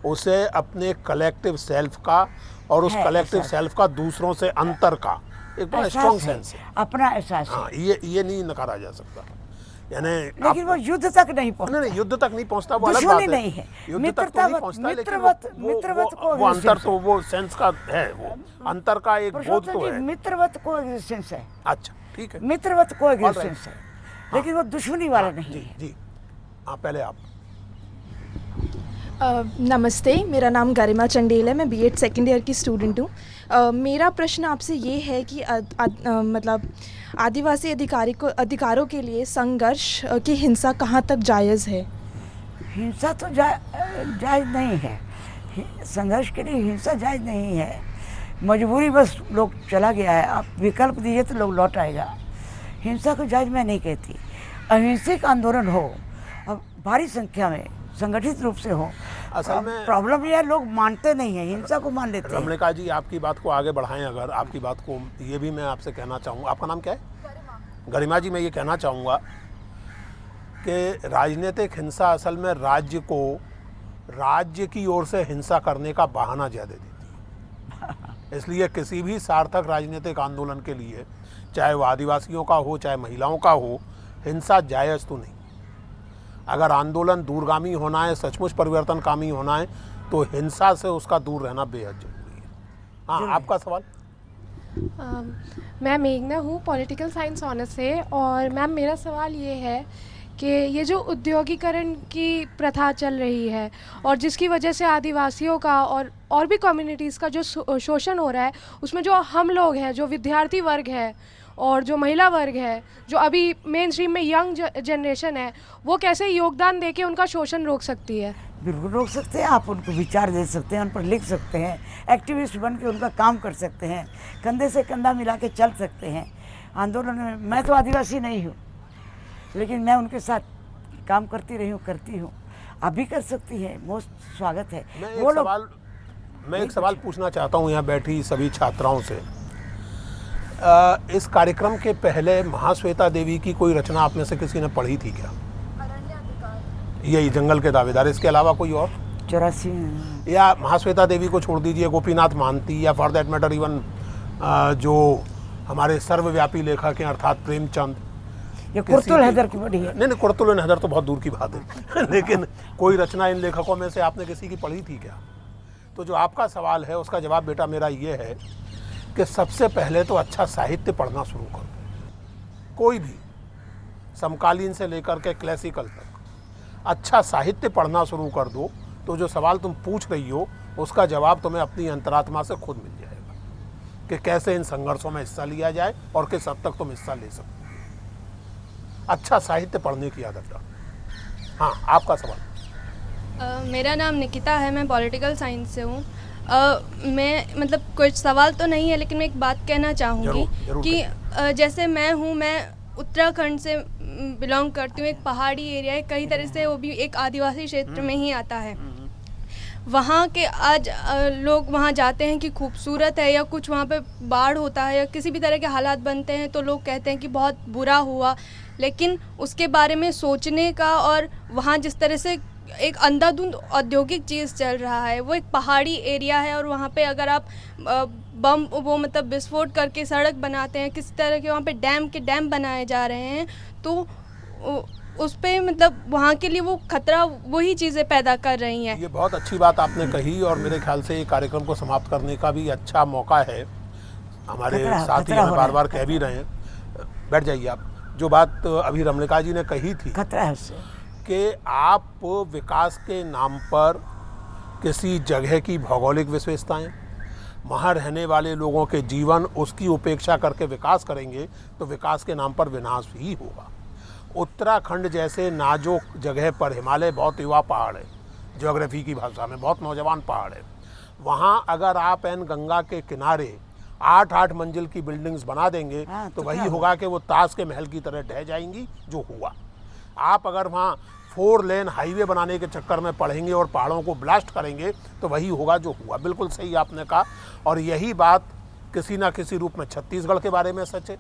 उसे अपने कलेक्टिव सेल्फ का और उस कलेक्टिव सेल्फ का दूसरों से अंतर का एक बड़ा स्ट्रॉन्ग सेंस है, अपना एहसास है। हाँ, ये नहीं नकारा जा सकता। यानी लेकिन वो युद्ध तक नहीं पहुंचता। नहीं, युद्ध तक नहीं पहुंचता, वो अलग दुश्मनी बात है। नहीं है, युद्ध तक तो नहीं पहुंचता, लेकिन मित्रवत वो अंतर तो वो सेंस का है, वो अंतर का एक बोध तो है। मित्रवत को एग्जिस्टेंस है। अच्छा, ठीक है, मित्रवत को एग्जिस्टेंस है, लेकिन वो दुश्मनी वाला नहीं है। जी हाँ, पहले आप। नमस्ते, मेरा नाम गरिमा चंडेल है, मैं बीएड सेकेंड ईयर की स्टूडेंट हूँ। मेरा प्रश्न आपसे ये है कि मतलब आदिवासी अधिकारों के लिए संघर्ष की हिंसा कहाँ तक जायज़ है? हिंसा तो जायज़ नहीं है, संघर्ष के लिए हिंसा जायज़ नहीं है। मजबूरी बस लोग चला गया है, आप विकल्प दीजिए तो लोग लौट आएगा। हिंसा को जायज़ मैं नहीं कहती। अहिंसक आंदोलन हो और भारी संख्या में संगठित रूप से हो। असल में प्रॉब्लम ये है, लोग मानते नहीं हैं, हिंसा को मान लेते हैं। रमणिका जी, आपकी बात को आगे बढ़ाएं, अगर आपकी बात को, ये भी मैं आपसे कहना चाहूँगा। आपका नाम क्या है? गरिमा जी, मैं ये कहना चाहूँगा कि राजनीतिक हिंसा असल में राज्य को राज्य की ओर से हिंसा करने का बहाना ज़्यादा देती है। इसलिए किसी भी सार्थक राजनीतिक आंदोलन के लिए, चाहे वो आदिवासियों का हो चाहे महिलाओं का हो, हिंसा जायज़ तो नहीं। अगर आंदोलन दूरगामी होना है, सचमुच परिवर्तनकामी होना है, तो हिंसा से उसका दूर रहना बेहद जरूरी है। हाँ, आपका सवाल। मैं मेघना हूँ, पॉलिटिकल साइंस ऑनर्स से। और मैम, मेरा सवाल ये है कि ये जो उद्योगीकरण की प्रथा चल रही है और जिसकी वजह से आदिवासियों का और भी कम्युनिटीज़ का जो शोषण हो रहा है, उसमें जो हम लोग हैं, जो विद्यार्थी वर्ग है और जो महिला वर्ग है, जो अभी मेन स्ट्रीम में यंग जनरेशन है, वो कैसे योगदान देके उनका शोषण रोक सकती है? बिल्कुल रोक सकते हैं। आप उनको विचार दे सकते हैं, उन पर लिख सकते हैं, एक्टिविस्ट बन के उनका काम कर सकते हैं, कंधे से कंधा मिला के चल सकते हैं आंदोलन में। मैं तो आदिवासी नहीं हूँ, लेकिन मैं उनके साथ काम करती रही हूँ, करती हूँ। आप भी कर सकती हैं, मोस्ट स्वागत है। मैं एक सवाल पूछना चाहता हूँ यहाँ बैठी सभी छात्राओं से। इस कार्यक्रम के पहले महाश्वेता देवी की कोई रचना आप में से किसी ने पढ़ी थी क्या? यही जंगल के दावेदार, इसके अलावा कोई और? 84 या महाश्वेता देवी को छोड़ दीजिए, गोपीनाथ महांती या फॉर दैट मैटर इवन जो हमारे सर्वव्यापी लेखक हैं अर्थात प्रेमचंद, ये कुर्तुल हैदर की बड़ी है। नहीं, कुर्तुल हैदर तो बहुत दूर की बात है लेकिन कोई रचना इन लेखकों में से आपने किसी की पढ़ी थी क्या? तो जो आपका सवाल है उसका जवाब बेटा मेरा ये है कि सबसे पहले तो अच्छा साहित्य पढ़ना शुरू कर दो। कोई भी, समकालीन से लेकर के क्लासिकल तक अच्छा साहित्य पढ़ना शुरू कर दो, तो जो सवाल तुम पूछ रही हो उसका जवाब तुम्हें अपनी अंतरात्मा से खुद मिल जाएगा कि कैसे इन संघर्षों में हिस्सा लिया जाए और किस हद तक तुम हिस्सा ले सकते हो। अच्छा साहित्य पढ़ने की आदत डालो। हाँ, आपका सवाल। मेरा नाम निकिता है, मैं पॉलिटिकल साइंस से हूँ। मैं मतलब कुछ सवाल तो नहीं है, लेकिन मैं एक बात कहना चाहूँगी कि जैसे मैं उत्तराखंड से बिलोंग करती हूँ, एक पहाड़ी एरिया है, कई तरह से वो भी एक आदिवासी क्षेत्र में ही आता है। वहाँ के आज लोग वहाँ जाते हैं कि खूबसूरत है, या कुछ वहाँ पे बाढ़ होता है या किसी भी तरह के हालात बनते हैं तो लोग कहते हैं कि बहुत बुरा हुआ, लेकिन उसके बारे में सोचने का, और वहाँ जिस तरह से एक अंधाधुंध औद्योगिक चीज़ चल रहा है, वो एक पहाड़ी एरिया है और वहाँ पे अगर आप बम वो मतलब विस्फोट करके सड़क बनाते हैं, किसी तरह के वहाँ पे डैम बनाए जा रहे हैं, तो उस पे मतलब वहाँ के लिए वो खतरा वही चीज़ें पैदा कर रही हैं। ये बहुत अच्छी बात आपने कही और मेरे ख्याल से ये कार्यक्रम को समाप्त करने का भी अच्छा मौका है। हमारे साथी हमें बार बार कह भी रहे हैं, बैठ जाइए आप। जो बात अभी रमणिका जी ने कही थी खतरा है उससे कि आप विकास के नाम पर किसी जगह की भौगोलिक विशेषताएं, वहाँ रहने वाले लोगों के जीवन, उसकी उपेक्षा करके विकास करेंगे तो विकास के नाम पर विनाश ही होगा। उत्तराखंड जैसे नाजुक जगह पर, हिमालय बहुत युवा पहाड़ है, ज्योग्राफी की भाषा में, बहुत नौजवान पहाड़ है। वहाँ अगर आप एन गंगा के किनारे 8-8 मंजिल की बिल्डिंग्स बना देंगे तो वही होगा कि वो ताज के महल की तरह ढह जाएंगी, जो हुआ। आप अगर वहाँ 4 लेन हाईवे बनाने के चक्कर में पड़ेंगे और पहाड़ों को ब्लास्ट करेंगे तो वही होगा जो हुआ। बिल्कुल सही आपने कहा, और यही बात किसी ना किसी रूप में छत्तीसगढ़ के बारे में सच है,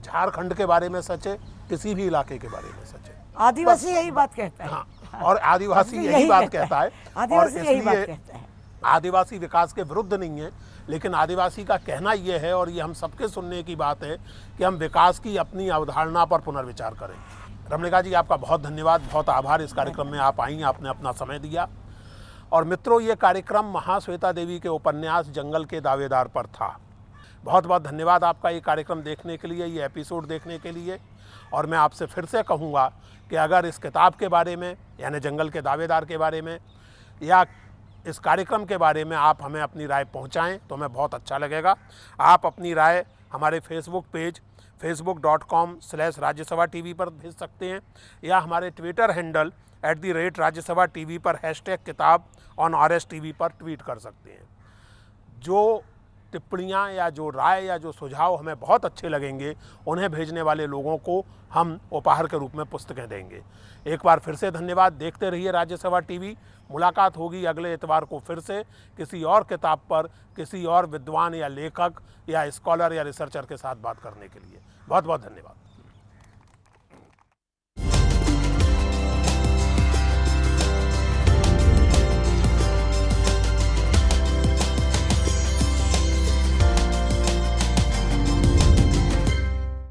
झारखंड के बारे में सच है, किसी भी इलाके के बारे में सच है। आदिवासी यही बात कहता है। हाँ, और आदिवासी यही बात कहता है, और आदिवासी यही बात इसलिए कहता है। आदिवासी विकास के विरुद्ध नहीं है, लेकिन आदिवासी का कहना ये है, और ये हम सबके सुनने की बात है, कि हम विकास की अपनी अवधारणा पर पुनर्विचार करें। रमणिका जी, आपका बहुत धन्यवाद, बहुत आभार। इस कार्यक्रम में आप आई, आपने अपना समय दिया। और मित्रों, ये कार्यक्रम महाश्वेता देवी के उपन्यास जंगल के दावेदार पर था। बहुत बहुत धन्यवाद आपका ये कार्यक्रम देखने के लिए, ये एपिसोड देखने के लिए। और मैं आपसे फिर से कहूँगा कि अगर इस किताब के बारे में, यानी जंगल के दावेदार के बारे में, या इस कार्यक्रम के बारे में आप हमें अपनी राय पहुंचाएं तो हमें बहुत अच्छा लगेगा। आप अपनी राय हमारे फेसबुक पेज facebook.com/राज्यसभा टीवी पर भेज सकते हैं, या हमारे ट्विटर हैंडल @राज्यसभा टीवी पर #किताब ऑन RSTV पर ट्वीट कर सकते हैं। जो टिप्पणियाँ या जो राय या जो सुझाव हमें बहुत अच्छे लगेंगे, उन्हें भेजने वाले लोगों को हम उपहार के रूप में पुस्तकें देंगे। एक बार फिर से धन्यवाद। देखते रहिए राज्यसभा टीवी। मुलाकात होगी अगले इतवार को फिर से किसी और किताब पर, किसी और विद्वान या लेखक या स्कॉलर या रिसर्चर के साथ बात करने के लिए। बहुत बहुत धन्यवाद।